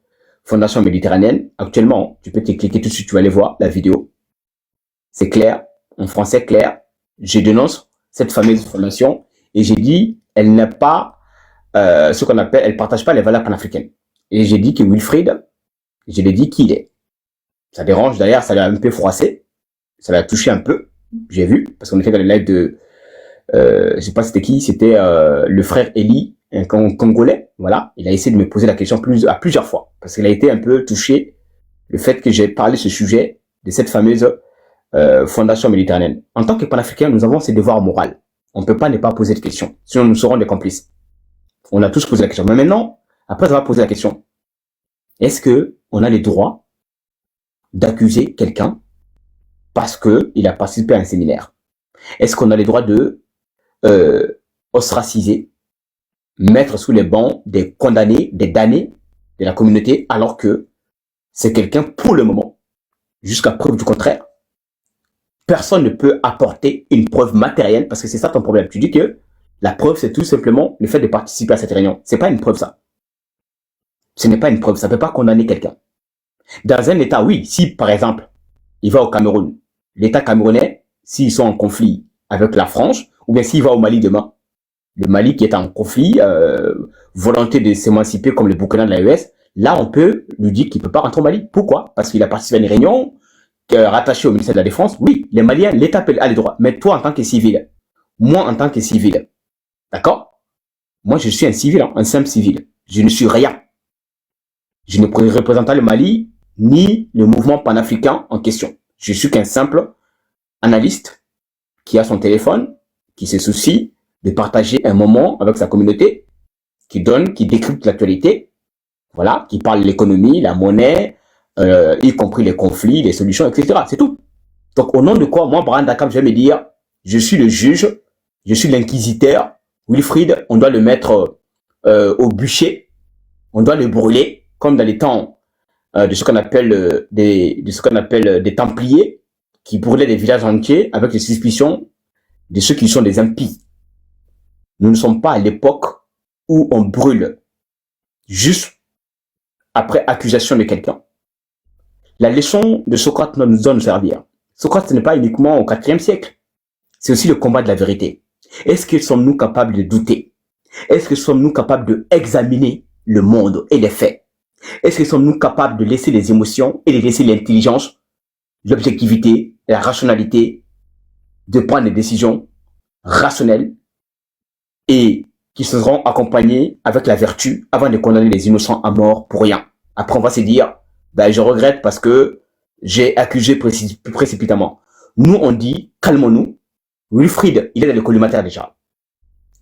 Fondation méditerranéenne. Actuellement, tu peux te cliquer tout de suite, tu vas aller voir la vidéo. C'est clair, en français clair. Je dénonce cette fameuse fondation et j'ai dit, elle n'a pas ce qu'on appelle, elle partage pas les valeurs panafricaines. Et j'ai dit que Wilfried, je l'ai dit qui il est. Ça dérange, d'ailleurs, ça l'a un peu froissé. Ça l'a touché un peu, j'ai vu, parce qu'on était dans le live de, je sais pas c'était qui, c'était le frère Eli, un Congolais, voilà. Il a essayé de me poser la question à plusieurs fois, parce qu'il a été un peu touché le fait que j'ai parlé de ce sujet, de cette fameuse Fondation méditerranéenne. En tant que panafricains, nous avons ces devoirs moraux. On ne peut pas ne pas poser de questions, sinon nous serons des complices. On a tous posé la question. Mais maintenant, après avoir posé la question, est-ce que on a le droit d'accuser quelqu'un parce que il a participé à un séminaire? Est-ce qu'on a le droit de ostraciser, mettre sous les bancs des condamnés, des damnés de la communauté, alors que c'est quelqu'un, pour le moment, jusqu'à preuve du contraire, personne ne peut apporter une preuve matérielle, parce que c'est ça ton problème. Tu dis que la preuve, c'est tout simplement le fait de participer à cette réunion. C'est pas une preuve, ça. Ce n'est pas une preuve. Ça ne peut pas condamner quelqu'un. Dans un État, oui, si, par exemple, il va au Cameroun, l'État camerounais, s'ils sont en conflit avec la France, ou bien s'il va au Mali demain, le Mali qui est en conflit, volonté de s'émanciper comme le Burkina de la US, là, on peut lui dire qu'il ne peut pas rentrer au Mali. Pourquoi? Parce qu'il a participé à une réunion rattachée au ministère de la Défense. Oui, les Maliens, l'État a les droits. Mais toi, en tant que civil, moi, en tant que civil, d'accord? Moi, je suis un civil, un simple civil. Je ne suis rien. Je ne représente pas le Mali, ni le mouvement panafricain en question. Je suis qu'un simple analyste qui a son téléphone, qui se soucie de partager un moment avec sa communauté, qui décrypte l'actualité, voilà, qui parle de l'économie, la monnaie, y compris les conflits, les solutions, etc. C'est tout. Donc, au nom de quoi, moi, Brand Dakam, je vais me dire, je suis le juge, je suis l'inquisiteur. Wilfried, on doit le mettre au bûcher, on doit le brûler, comme dans les temps de ce qu'on appelle des Templiers, qui brûlaient des villages entiers avec les suspicions de ceux qui sont des impies. Nous ne sommes pas à l'époque où on brûle juste après accusation de quelqu'un. La leçon de Socrate nous doit nous servir. Socrate, ce n'est pas uniquement au IVe siècle. C'est aussi le combat de la vérité. Est-ce que sommes-nous capables de douter? Est-ce que sommes-nous capables d'examiner le monde et les faits? Est-ce que sommes-nous capables de laisser les émotions et de laisser l'intelligence, l'objectivité, la rationalité, de prendre des décisions rationnelles et qui seront accompagnées avec la vertu avant de condamner les innocents à mort pour rien? Après, on va se dire, ben, je regrette parce que j'ai accusé précipitamment. Nous, on dit, calmons-nous. Wilfried, il est dans le collimateur déjà.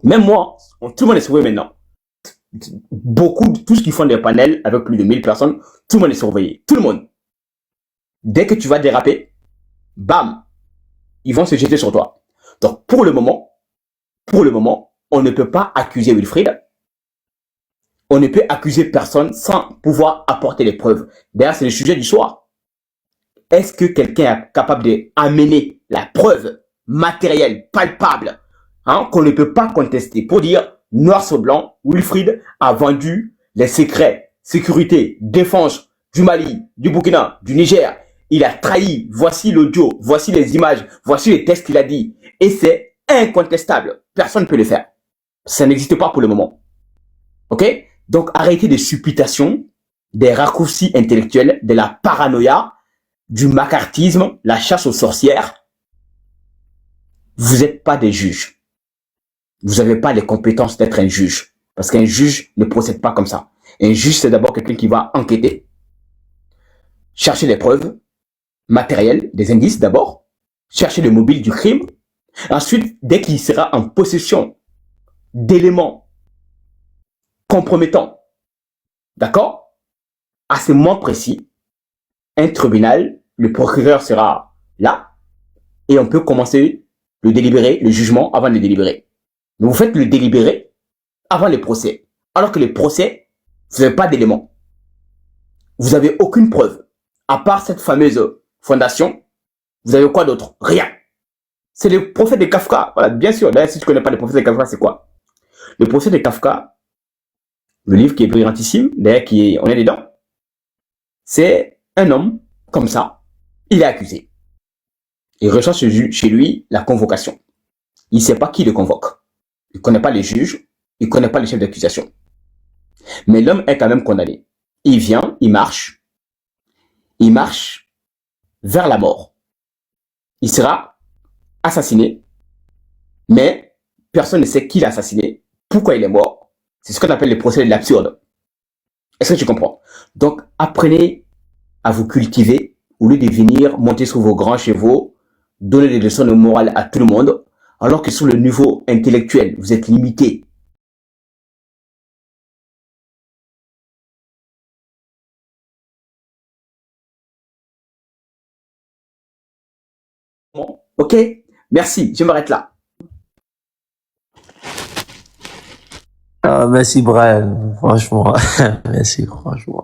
Même moi, tout le monde est surveillé maintenant. Tous qui font des panels avec plus de 1000 personnes, tout le monde est surveillé. Tout le monde. Dès que tu vas déraper, bam, ils vont se jeter sur toi. Donc, pour le moment, on ne peut pas accuser Wilfried. On ne peut accuser personne sans pouvoir apporter les preuves. D'ailleurs, c'est le sujet du soir. Est-ce que quelqu'un est capable d'amener la preuve matérielle, palpable, qu'on ne peut pas contester pour dire, noir sur blanc, Wilfried a vendu les secrets, sécurité, défense du Mali, du Burkina, du Niger. Il a trahi, voici l'audio, voici les images, voici les textes qu'il a dit. Et c'est incontestable. Personne ne peut le faire. Ça n'existe pas pour le moment. Ok? Donc, arrêtez des supputations, des raccourcis intellectuels, de la paranoïa, du macartisme, la chasse aux sorcières. Vous n'êtes pas des juges. Vous n'avez pas les compétences d'être un juge. Parce qu'un juge ne procède pas comme ça. Un juge, c'est d'abord quelqu'un qui va enquêter, chercher les preuves matérielles, des indices d'abord, chercher le mobile du crime. Ensuite, dès qu'il sera en possession d'éléments compromettants, d'accord, à ce moment précis, un tribunal, le procureur sera là et on peut commencer le délibéré, le jugement avant le délibéré. Mais vous faites le délibéré avant les procès. Alors que les procès, vous n'avez pas d'éléments. Vous n'avez aucune preuve. À part cette fameuse fondation, vous avez quoi d'autre? Rien. C'est le procès de Kafka. Voilà, bien sûr. D'ailleurs, si tu ne connais pas le procès de Kafka, c'est quoi? Le procès de Kafka, le livre qui est brillantissime, d'ailleurs, on est dedans, c'est un homme, comme ça, il est accusé. Il reçoit chez lui la convocation. Il ne sait pas qui le convoque. Il ne connaît pas les juges, il ne connaît pas les chefs d'accusation. Mais l'homme est quand même condamné. Il vient, il marche vers la mort. Il sera assassiné, mais personne ne sait qui l'a assassiné, pourquoi il est mort. C'est ce qu'on appelle le procès de l'absurde. Est-ce que tu comprends? Donc, apprenez à vous cultiver au lieu de venir monter sur vos grands chevaux, donner des leçons de morale à tout le monde, alors que sur le niveau intellectuel, vous êtes limité. Ok? Merci, je m'arrête là. Ah, merci, Brian. Franchement. Merci, franchement.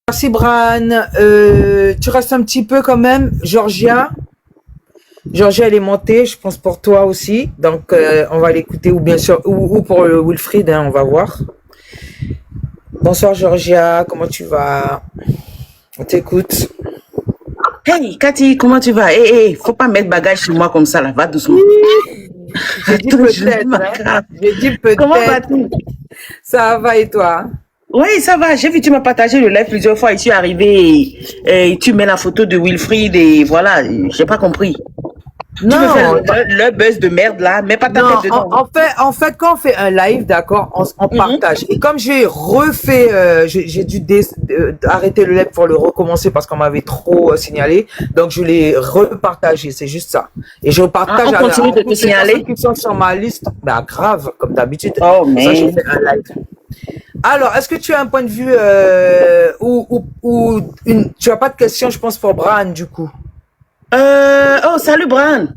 Merci, Bran. Tu restes un petit peu quand même. Georgia, elle est montée, je pense pour toi aussi. Donc, on va l'écouter, ou bien sûr, ou pour Wilfried, hein, on va voir. Bonsoir, Georgia. Comment tu vas? On t'écoute. Hey, Cathy, comment tu vas? Faut pas mettre bagage sur moi comme ça, là. Va doucement. J'ai dit peut-être. Hein. J'ai dit peut-être. Comment vas-tu? Ça va et toi? Oui, ça va. J'ai vu, tu m'as partagé le live plusieurs fois. Je suis arrivé et tu mets la photo de Wilfried et voilà. J'ai pas compris. Non. Tu veux faire le buzz de merde là, mais pas ta tête dedans. En fait, quand on fait un live, d'accord, on partage. Et comme j'ai refait, j'ai dû arrêter le live pour le recommencer parce qu'on m'avait trop signalé. Donc, je l'ai repartagé. C'est juste ça. Et je partage on continue de te signaler. Ceux qui sont sur ma liste. Bah, grave, comme d'habitude. Oh, mais. Ça, j'ai fait un live. Alors, est-ce que tu as un point de vue tu as pas de questions, je pense, pour Brian, du coup? Oh, salut Brian.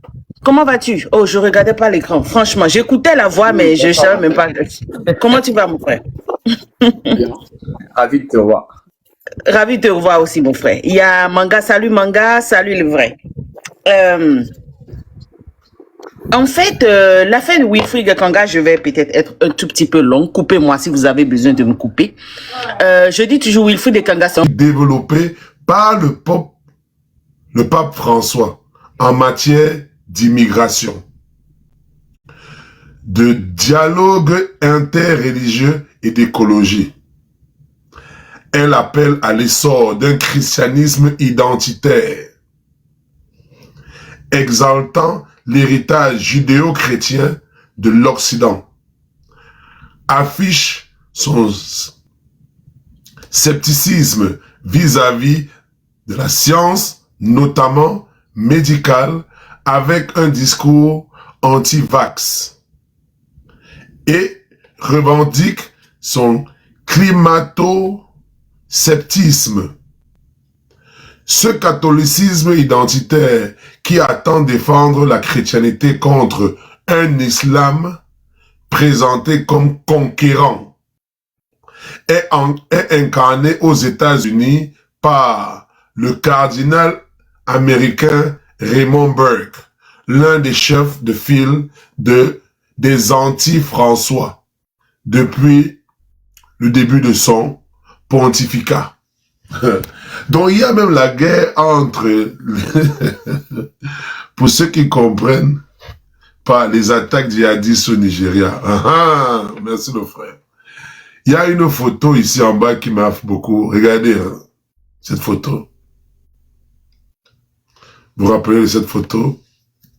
Comment vas-tu? Oh, je regardais pas l'écran. Franchement, j'écoutais la voix, mais je savais même pas. Comment tu vas, mon frère? Bien. Ravi de te revoir. Ravi de te revoir aussi, mon frère. Il y a Manga, salut le vrai. En fait, l'affaire de Wilfried Gakanga, je vais peut-être être un tout petit peu long. Coupez-moi si vous avez besoin de me couper. Je dis toujours Wilfried Gakanga, c'est développé par le pape François en matière d'immigration, de dialogue interreligieux et d'écologie. Elle appelle à l'essor d'un christianisme identitaire, exaltant l'héritage judéo-chrétien de l'Occident, affiche son scepticisme vis-à-vis de la science, notamment médicale, avec un discours anti-vax, et revendique son climato-sceptisme. Ce catholicisme identitaire qui attend défendre la chrétienté contre un islam présenté comme conquérant est incarné aux États-Unis par le cardinal américain Raymond Burke, l'un des chefs de file des anti-François depuis le début de son pontificat. Donc il y a même la guerre entre, pour ceux qui comprennent pas les attaques djihadistes au Nigeria. Merci le frère. Il y a une photo ici en bas qui m'a beaucoup. Regardez cette photo. Vous vous rappelez de cette photo?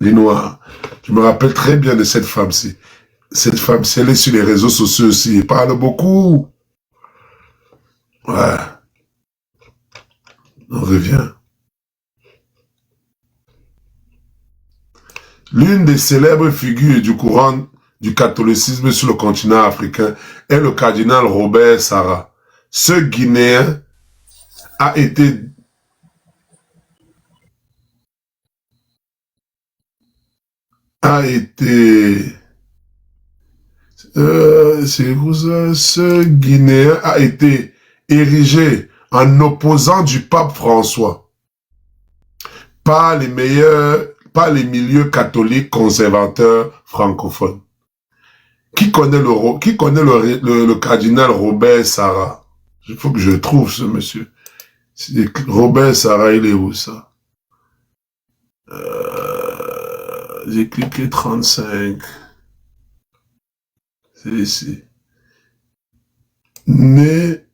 Les Noirs. Je me rappelle très bien de cette femme-ci. Cette femme-ci, elle est sur les réseaux sociaux aussi. Elle parle beaucoup. Ouais. On revient. L'une des célèbres figures du courant du catholicisme sur le continent africain est le cardinal Robert Sarah. Ce Guinéen a été ce Guinéen a été érigé en opposant du pape François par les milieux catholiques conservateurs francophones. Qui connaît le cardinal Robert Sarah? Il faut que je trouve ce monsieur. Robert Sarah, il est où ça? J'ai cliqué 35. C'est ici. Né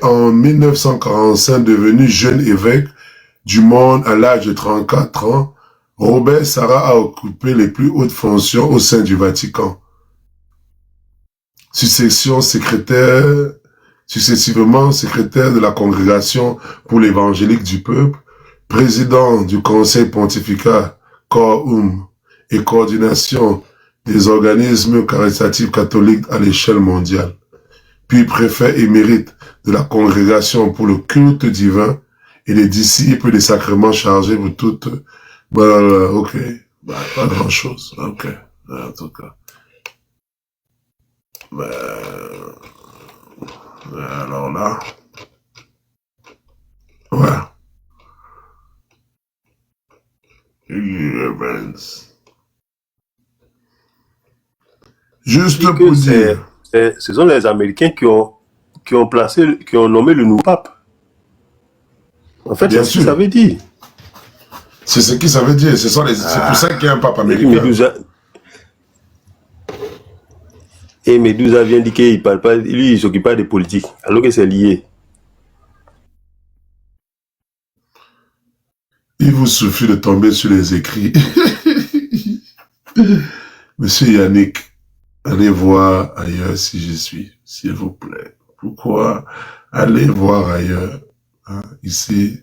en 1945, devenu jeune évêque du monde à l'âge de 34 ans, Robert Sarah a occupé les plus hautes fonctions au sein du Vatican. Successivement secrétaire de la Congrégation pour l'évangélique du peuple, président du Conseil pontifical Corum et coordination des organismes caritatifs catholiques à l'échelle mondiale, puis préfet émérite de la Congrégation pour le culte divin et les disciples des sacrements chargés pour toutes... Voilà, ok. Bah, pas grand-chose. Ok. En tout cas. Alors là... Voilà. Juste pour dire... Ce sont les Américains qui ont nommé le nouveau pape. En fait, c'est ce que ça veut dire. C'est ce que ça veut dire. C'est pour ça qu'il y a un pape américain. Et Medusa vient dire qu'il parle pas, lui, il s'occupe pas des politiques, alors que c'est lié. Il vous suffit de tomber sur les écrits. Monsieur Yannick, allez voir ailleurs si j'y suis, s'il vous plaît. Pourquoi? Allez voir ailleurs. Hein, ici.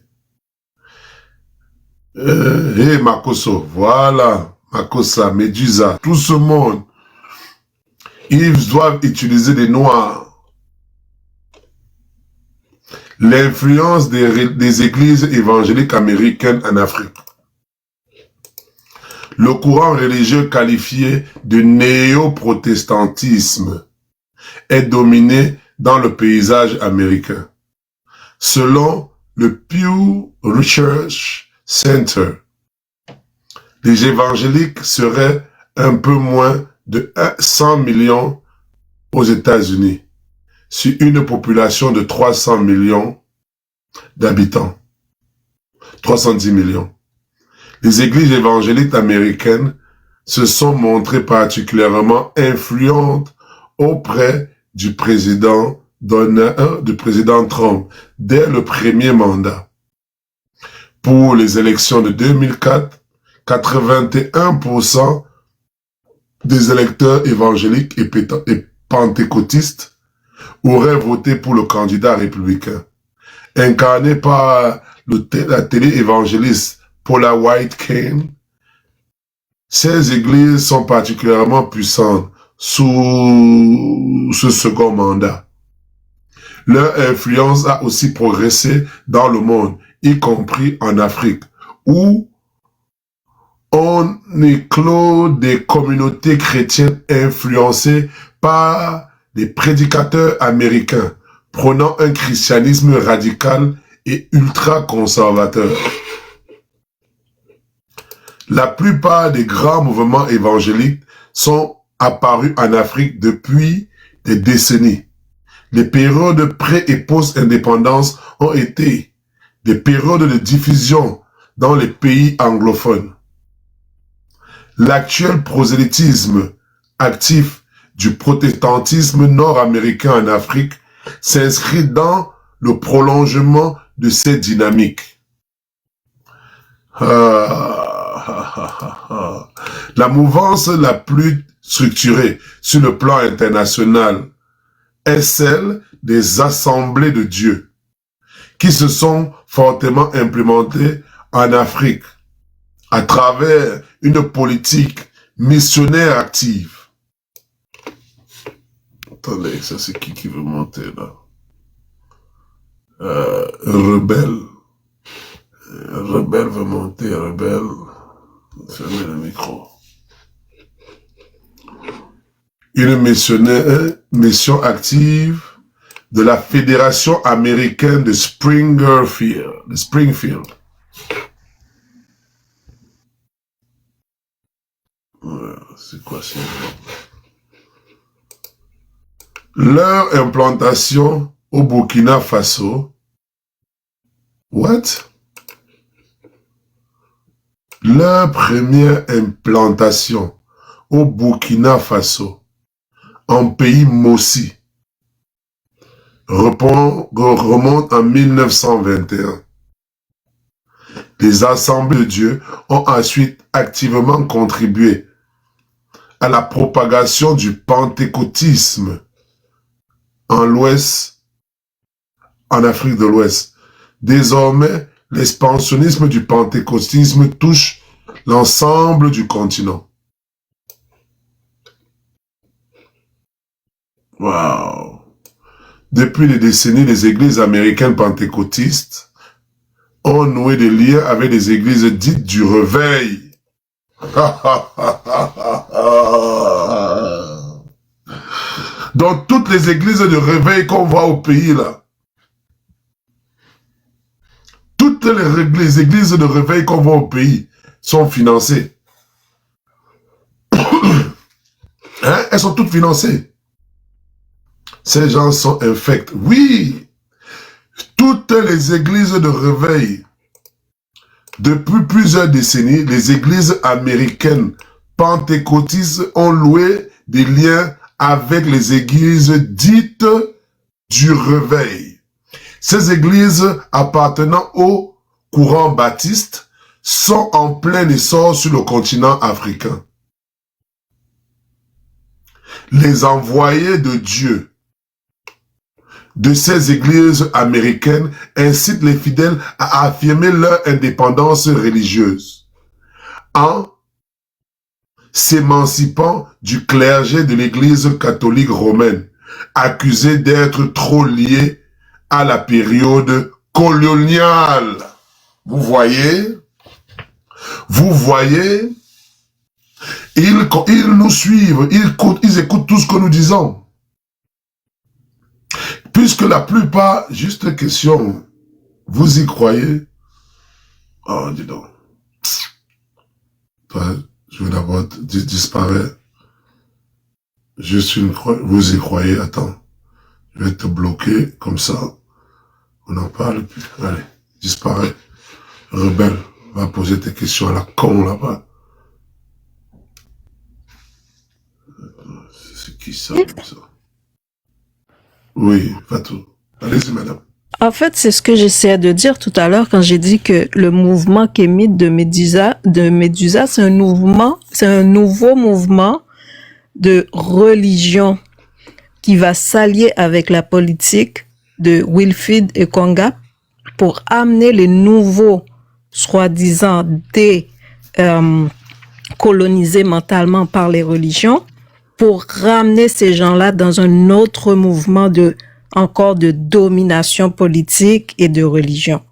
Makoso, voilà. Makosa, Medusa, tout ce monde. Ils doivent utiliser des noirs. L'influence des églises évangéliques américaines en Afrique. Le courant religieux qualifié de néo-protestantisme est dominé dans le paysage américain. Selon le Pew Research Center, les évangéliques seraient un peu moins de 100 millions aux États-Unis, sur une population de 300 millions d'habitants. 310 millions. Les églises évangéliques américaines se sont montrées particulièrement influentes auprès du président Trump dès le premier mandat. Pour les élections de 2004, 81% des électeurs évangéliques et pentecôtistes auraient voté pour le candidat républicain. Incarné par la télé-évangéliste Paula White Cain, ces églises sont particulièrement puissantes sous ce second mandat. Leur influence a aussi progressé dans le monde, y compris en Afrique, où on éclot des communautés chrétiennes influencées par des prédicateurs américains, prônant un christianisme radical et ultra-conservateur. La plupart des grands mouvements évangéliques sont apparus en Afrique depuis des décennies. Les périodes pré- et post-indépendance ont été des périodes de diffusion dans les pays anglophones. L'actuel prosélytisme actif du protestantisme nord-américain en Afrique s'inscrit dans le prolongement de ces dynamiques. La mouvance la plus structurée sur le plan international est celle des assemblées de Dieu, qui se sont fortement implémentées en Afrique à travers une politique missionnaire active. Attendez, ça c'est qui veut monter là? Rebelle. Rebelle veut monter, Rebelle. Fermez le micro. Une mission active de la Fédération américaine de Springfield. C'est quoi ça? Leur implantation au Burkina Faso. What? Leur première implantation au Burkina Faso, en pays Mossi, remonte en 1921. Les Assemblées de Dieu ont ensuite activement contribué à la propagation du pentecôtisme en Afrique de l'Ouest. Désormais, l'expansionnisme du pentecôtisme touche l'ensemble du continent. Wow. Depuis des décennies, les églises américaines pentecôtistes ont noué des liens avec les églises dites du réveil. Dans toutes les églises de réveil qu'on voit au pays, là, toutes les églises de réveil qu'on voit au pays sont financées. Hein? Elles sont toutes financées. Ces gens sont infects. Oui, toutes les églises de réveil, depuis plusieurs décennies, les églises américaines pentecôtistes ont noué des liens avec les églises dites du réveil. Ces églises appartenant au courant baptiste sont en plein essor sur le continent africain. Les envoyés de Dieu de ces églises américaines incitent les fidèles à affirmer leur indépendance religieuse en s'émancipant du clergé de l'église catholique romaine, accusé d'être trop lié à la période coloniale. Vous voyez? Vous voyez? Ils nous suivent, ils écoutent tout ce que nous disons. Puisque la plupart, juste question, vous y croyez? Oh, dis donc. Toi, je vais d'abord disparaître. Vous y croyez? Attends. Je vais te bloquer, comme ça. On n'en parle plus. Allez, disparaît. Rebelle, va poser tes questions à la con là-bas. C'est qui ça, comme ça? Oui, Fatou. Allez-y, madame. En fait, c'est ce que j'essayais de dire tout à l'heure quand j'ai dit que le mouvement kémite de Médusa, c'est un nouveau mouvement de religion qui va s'allier avec la politique de Wilfrid Ekanga pour amener les nouveaux, soi-disant, colonisés mentalement par les religions, pour ramener ces gens-là dans un autre mouvement encore de domination politique et de religion.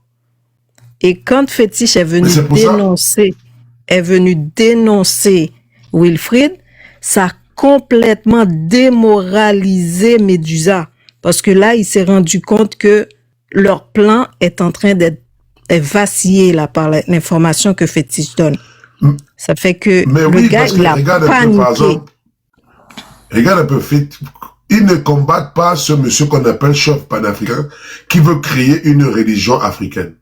Et quand Fétiche est venu dénoncer Wilfrid, ça a complètement démoralisé Médusa. Parce que là, il s'est rendu compte que leur plan est en train d'être vacillé là, par l'information que Fétiche donne. Ça fait que le gars, il a paniqué. Regarde un peu, ils ne combattent pas ce monsieur qu'on appelle chef panafricain qui veut créer une religion africaine.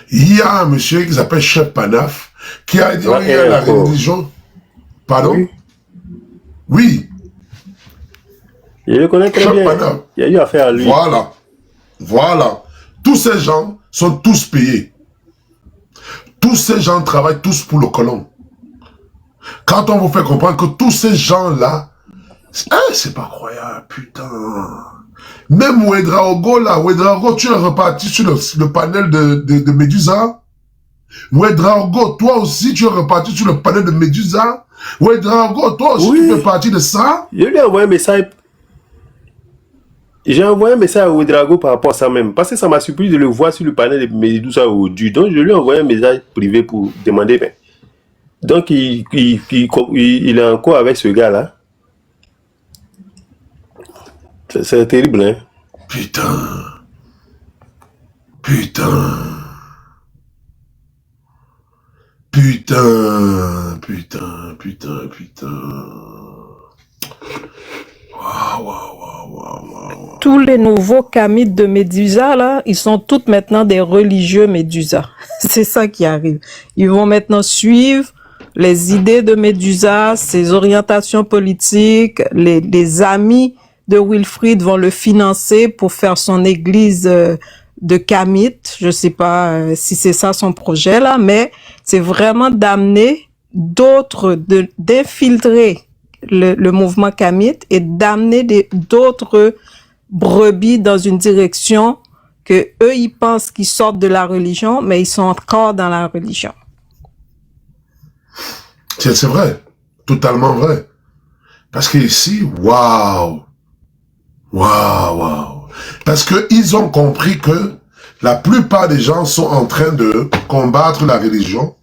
Il y a un monsieur qui s'appelle chef panaf qui a dit il y a la religion. Pardon? Oui. Je le connais très bien. Panaf. Il y a eu affaire à lui. Voilà. Voilà. Tous ces gens sont tous payés. Tous ces gens travaillent tous pour le colon. Quand on vous fait comprendre que tous ces gens-là, c'est pas croyable, putain. Même Ouedraogo, là, tu es reparti sur le panel de Médusa. Ouedraogo, toi aussi, tu es reparti sur le panel de Médusa. Ouedraogo, toi aussi, tu fais partie de ça. Je lui ai envoyé un message. J'ai envoyé un message à Ouedraogo par rapport à ça même. Parce que ça m'a surpris de le voir sur le panel de Médusa aujourd'hui. Donc, je lui ai envoyé un message privé pour demander. Ben, donc, il est encore avec ce gars-là. C'est terrible, hein? Putain. Putain. Putain. Putain. Putain. Putain. Waouh, waouh, waouh, waouh. Tous les nouveaux kamites de Médusa, là, ils sont tous maintenant des religieux Médusa. C'est ça qui arrive. Ils vont maintenant suivre les idées de Médusa, ses orientations politiques, les amis de Wilfried vont le financer pour faire son église de Kamit. Je sais pas si c'est ça son projet là, mais c'est vraiment d'amener d'autres, d'infiltrer le mouvement Kamit et d'amener d'autres brebis dans une direction que eux ils pensent qu'ils sortent de la religion, mais ils sont encore dans la religion. C'est vrai, totalement vrai. Parce que ici, waouh. Waouh, waouh. Parce que ils ont compris que la plupart des gens sont en train de combattre la religion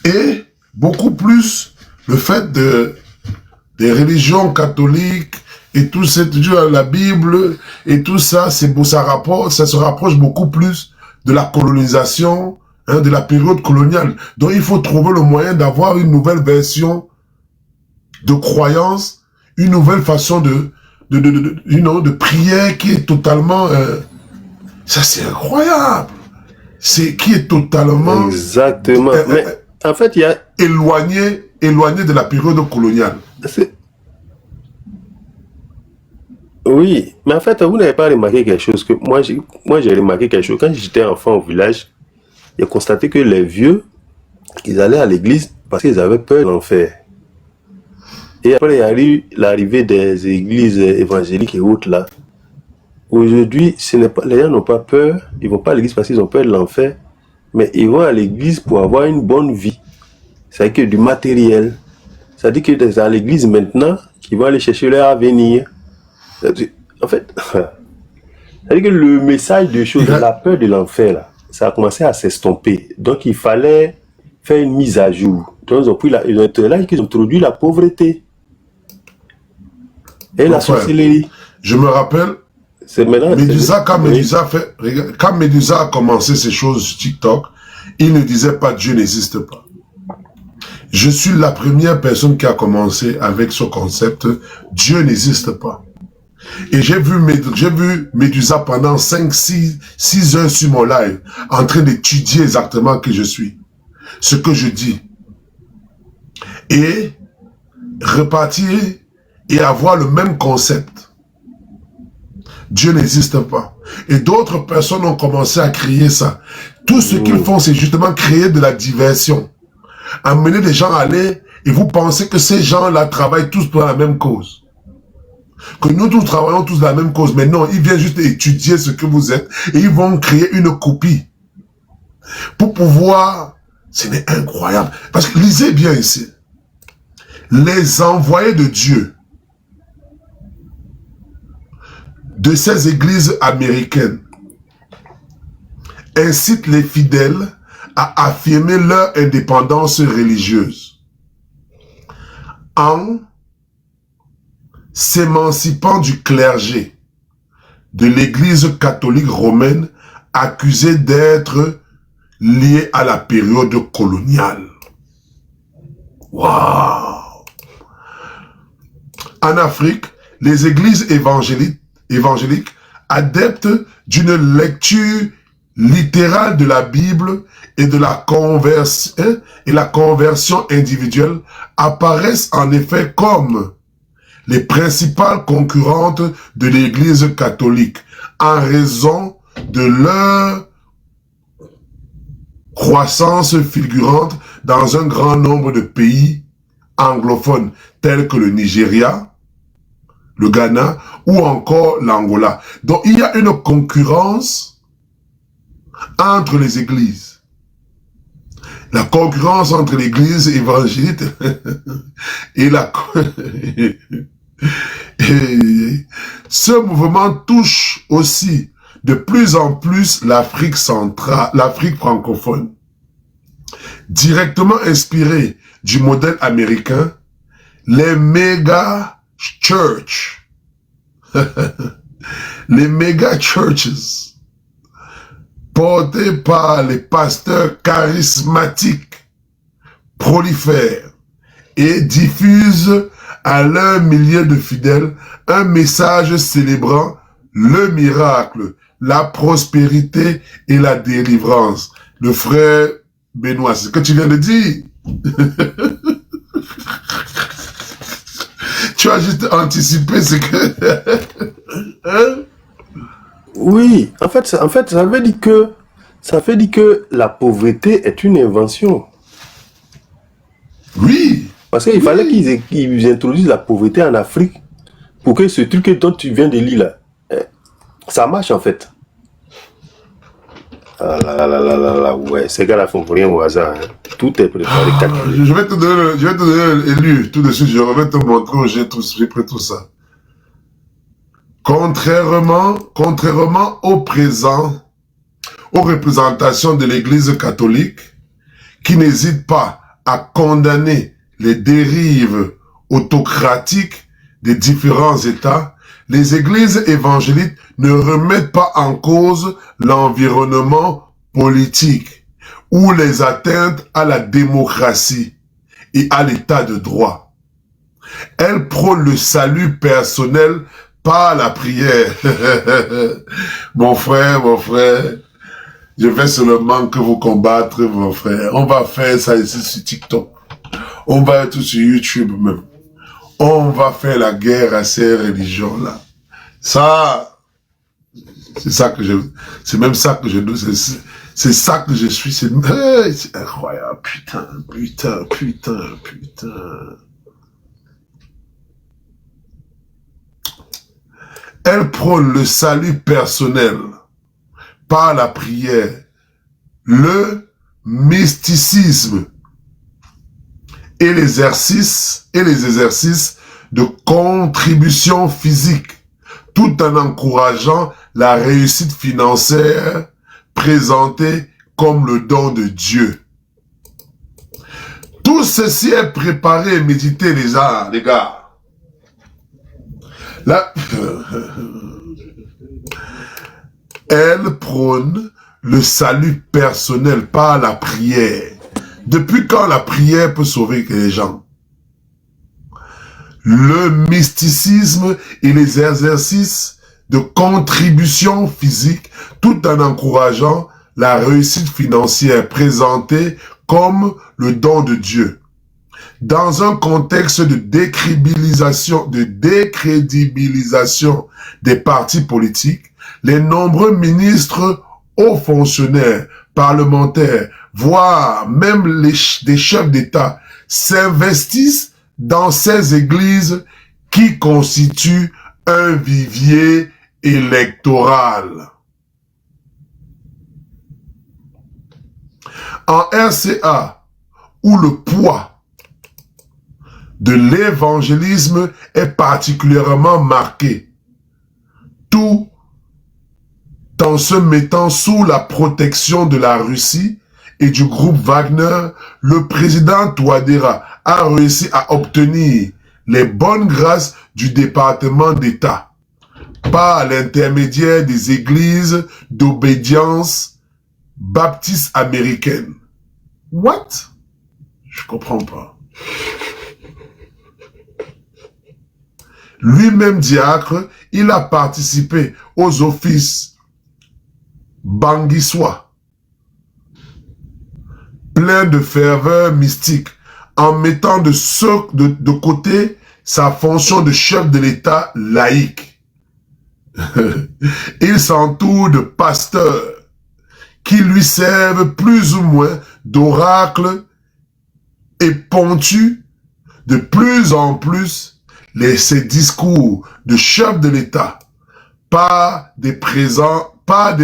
et beaucoup plus le fait des religions catholiques et tout la Bible et tout ça, ça se rapproche beaucoup plus de la colonisation, de la période coloniale. Donc il faut trouver le moyen d'avoir une nouvelle version de croyance, une nouvelle façon de prière qui est totalement ça c'est incroyable, qui est totalement exactement mais en fait il y a éloigné de la période coloniale. Oui, mais en fait vous n'avez pas remarqué quelque chose que moi j'ai remarqué quelque chose quand j'étais enfant au village. J'ai constaté que les vieux ils allaient à l'église parce qu'ils avaient peur de l'enfer. Et après, il y a eu l'arrivée des églises évangéliques et autres là. Aujourd'hui, les gens n'ont pas peur. Ils vont pas à l'église parce qu'ils ont peur de l'enfer. Mais ils vont à l'église pour avoir une bonne vie. C'est-à-dire que du matériel. C'est-à-dire que c'est à l'église maintenant qu'ils vont aller chercher leur avenir. En fait, c'est-à-dire que le message de choses, de la peur de l'enfer là, ça a commencé à s'estomper. Donc il fallait faire une mise à jour. Donc ils ont introduit la pauvreté. Et la sorcellerie. Je me rappelle, quand Médusa a commencé ces choses sur TikTok, il ne disait pas Dieu n'existe pas. Je suis la première personne qui a commencé avec ce concept Dieu n'existe pas. Et j'ai vu Médusa pendant 5-6 heures sur mon live, en train d'étudier exactement qui je suis, ce que je dis. Et repartir et avoir le même concept. Dieu n'existe pas. Et d'autres personnes ont commencé à crier ça. Tout ce qu'ils font, c'est justement créer de la diversion. Amener des gens à aller et vous pensez que ces gens-là travaillent tous pour la même cause. Que nous tous travaillons tous la même cause. Mais non, ils viennent juste étudier ce que vous êtes et ils vont créer une copie. Pour pouvoir... C'est incroyable. Parce que lisez bien ici. Les envoyés de Dieu de ces églises américaines incitent les fidèles à affirmer leur indépendance religieuse en s'émancipant du clergé de l'église catholique romaine accusée d'être liée à la période coloniale. Waouh! En Afrique, les églises évangéliques adeptes d'une lecture littérale de la Bible et de la conversion individuelle apparaissent en effet comme les principales concurrentes de l'église catholique en raison de leur croissance fulgurante dans un grand nombre de pays anglophones tels que le Nigeria, le Ghana ou encore l'Angola. Donc il y a une concurrence entre les églises. La concurrence entre l'église évangélique et la... Et ce mouvement touche aussi de plus en plus l'Afrique centrale, l'Afrique francophone. Directement inspiré du modèle américain, les méga church, les méga churches, portés par les pasteurs charismatiques, prolifèrent et diffusent à leur millier de fidèles un message célébrant le miracle, la prospérité et la délivrance. Le frère Benoît, c'est ce que tu viens de dire. Tu as juste anticipé ce que... Hein? Oui, en fait, ça veut dire que la pauvreté est une invention. Oui. Parce qu'il fallait qu'ils introduisent la pauvreté en Afrique pour que ce truc dont tu viens de lire là, ça marche en fait. Ah là là là là là, ouais, ces gars-là font rien au hasard. Hein. Tout est préparé, calculé. Je vais te donner l'élu tout de suite. Je vais te montrer où j'ai pris tout ça. Contrairement au présent, aux représentations de l'Église catholique, qui n'hésite pas à condamner les dérives autocratiques des différents États, les églises évangéliques ne remettent pas en cause l'environnement politique ou les atteintes à la démocratie et à l'état de droit. Elles prônent le salut personnel par la prière. Mon frère, je vais seulement que vous combattre, mon frère. On va faire ça ici sur TikTok. On va être sur YouTube même. On va faire la guerre à ces religions-là. Ça, c'est ça que c'est même ça que c'est ça que je suis, c'est incroyable, putain. Elle prône le salut personnel par la prière, le mysticisme et les exercices de contribution physique, tout en encourageant la réussite financière présentée comme le don de Dieu. Tout ceci est préparé et médité, les gars. Là, elle prône le salut personnel par la prière. Depuis quand la prière peut sauver les gens? Le mysticisme et les exercices de contribution physique, tout en encourageant la réussite financière présentée comme le don de Dieu. Dans un contexte de décrédibilisation des partis politiques, les nombreux ministres, hauts fonctionnaires, parlementaires, voire même des chefs d'État s'investissent dans ces églises qui constituent un vivier électoral. En RCA, où le poids de l'évangélisme est particulièrement marqué, tout en se mettant sous la protection de la Russie et du groupe Wagner, le président Touadéra a réussi à obtenir les bonnes grâces du département d'État par l'intermédiaire des églises d'obédience baptiste américaine. What? Je comprends pas. Lui-même diacre, il a participé aux offices banguissois, plein de ferveur mystique, en mettant de côté sa fonction de chef de l'État laïque. Il s'entoure de pasteurs qui lui servent plus ou moins d'oracles et ponctuent de plus en plus ses discours de chef de l'État par des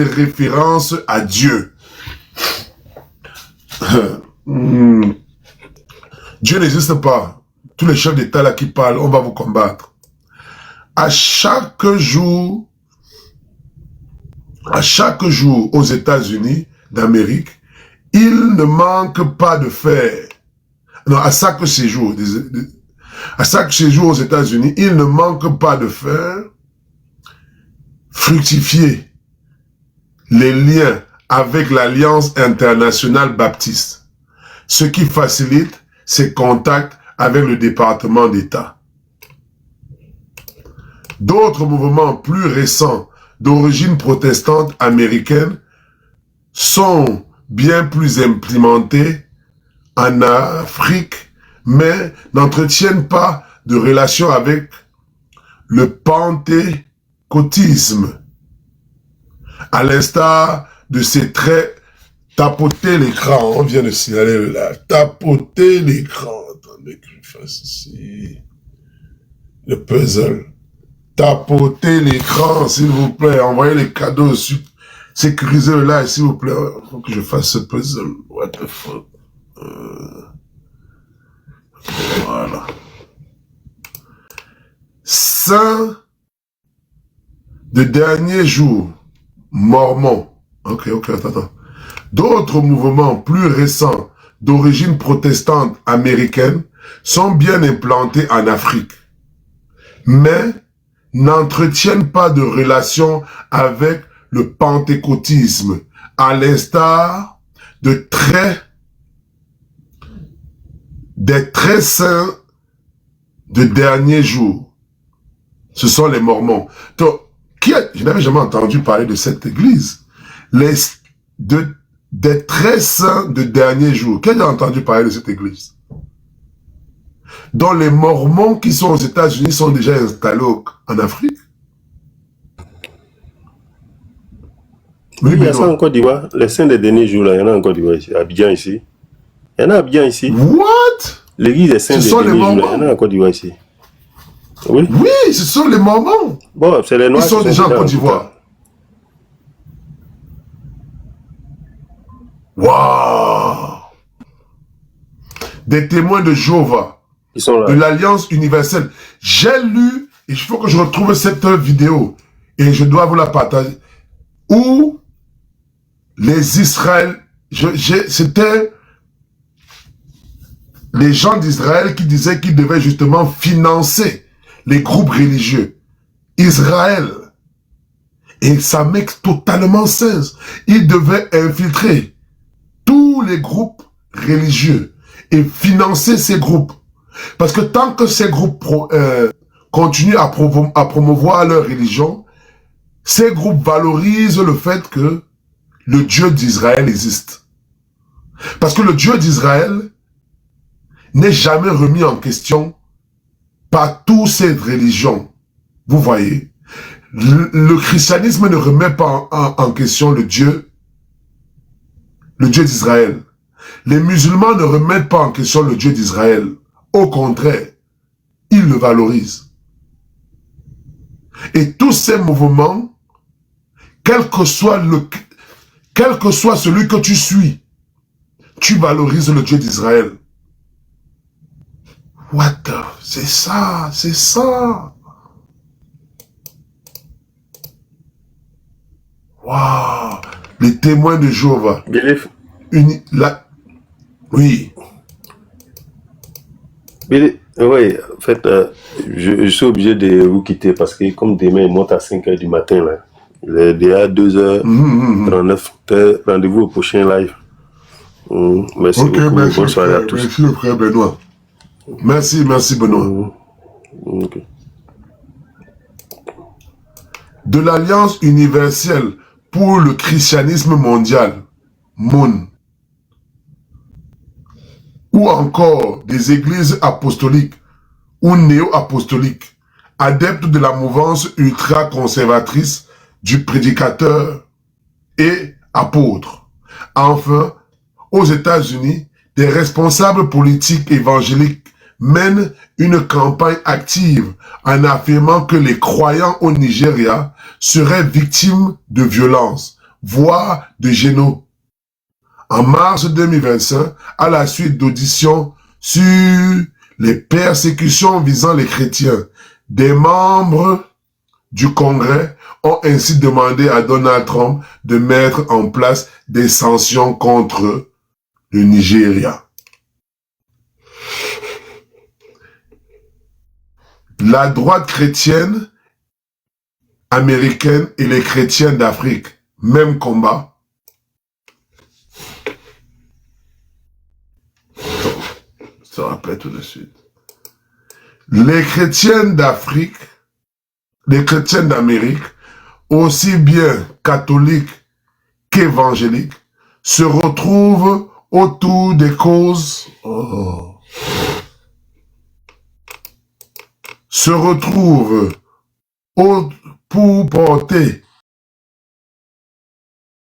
références à Dieu. Dieu n'existe pas. Tous les chefs d'État là qui parlent, on va vous combattre. À chaque jour aux États-Unis d'Amérique, il ne manque pas de fer. Non, à chaque séjour aux États-Unis, il ne manque pas de faire fructifier les liens avec l'Alliance internationale baptiste, ce qui facilite ses contacts avec le département d'État. D'autres mouvements plus récents d'origine protestante américaine sont bien plus implémentés en Afrique, mais n'entretiennent pas de relation avec le pentecôtisme, à l'instar de ces traits. Tapoter l'écran, on vient de signaler là, tapoter l'écran. Attendez que je fasse ici le puzzle. Tapoter l'écran, s'il vous plaît, envoyez les cadeaux, sécurisez le live, s'il vous plaît. Il faut que je fasse ce puzzle. What the fuck? Voilà. Saint de dernier jour, mormon. Ok, attends. D'autres mouvements plus récents d'origine protestante américaine sont bien implantés en Afrique, mais n'entretiennent pas de relation avec le pentecôtisme, à l'instar des très saints de dernier jour. Ce sont les Mormons. Donc, je n'avais jamais entendu parler de cette église. Des très saints de dernier jour. Qui a entendu parler de cette église? Dont les Mormons qui sont aux États-Unis sont déjà installés en Afrique. Oui, il y a ça en Côte d'Ivoire. Les saints des derniers jours, là, il y en a en Côte d'Ivoire ici, à Abidjan ici. Il y en a à Abidjan ici. What? L'église des saints des derniers jours, là, il y en a en Côte d'Ivoire ici. Oui. Oui, ce sont les Mormons. Bon, c'est les Noirs qui sont déjà en Côte d'Ivoire. Waouh! Des témoins de Jéhovah, de l'Alliance universelle. J'ai lu, et il faut que je retrouve cette vidéo, et je dois vous la partager, où les Israël, c'était les gens d'Israël qui disaient qu'ils devaient justement financer les groupes religieux. Israël. Et ça make totalement sens. Ils devaient infiltrer tous les groupes religieux et financer ces groupes. Parce que tant que ces groupes continuent à promouvoir leur religion, ces groupes valorisent le fait que le Dieu d'Israël existe. Parce que le Dieu d'Israël n'est jamais remis en question par toutes ces religions. Vous voyez, le christianisme ne remet pas en question le Dieu d'Israël. Les musulmans ne remettent pas en question le Dieu d'Israël. Au contraire, ils le valorisent. Et tous ces mouvements, quel que soit celui que tu suis, tu valorises le Dieu d'Israël. What the... C'est ça. Wow. Les témoins de Jéhovah. Oui. Oui, en fait, je suis obligé de vous quitter parce que comme demain, il monte à 5 h du matin, là. Il est déjà 2h39. Rendez-vous au prochain live. Merci beaucoup. Bonne soirée à tous. Merci le frère Benoît. Merci Benoît. Okay. De l'Alliance universelle pour le christianisme mondial, MON, ou encore des églises apostoliques ou néo-apostoliques, adeptes de la mouvance ultra-conservatrice du prédicateur et apôtre. Enfin, aux États-Unis, des responsables politiques évangéliques mènent une campagne active en affirmant que les croyants au Nigeria seraient victimes de violences, voire de en mars 2025, à la suite d'auditions sur les persécutions visant les chrétiens. Des membres du Congrès ont ainsi demandé à Donald Trump de mettre en place des sanctions contre le Nigeria. La droite chrétienne américaine et les chrétiens d'Afrique, même combat. Ça rappelle tout de suite. Les chrétiens d'Afrique, les chrétiens d'Amérique, aussi bien catholiques qu'évangéliques, se retrouvent autour des causes, se retrouvent pour porter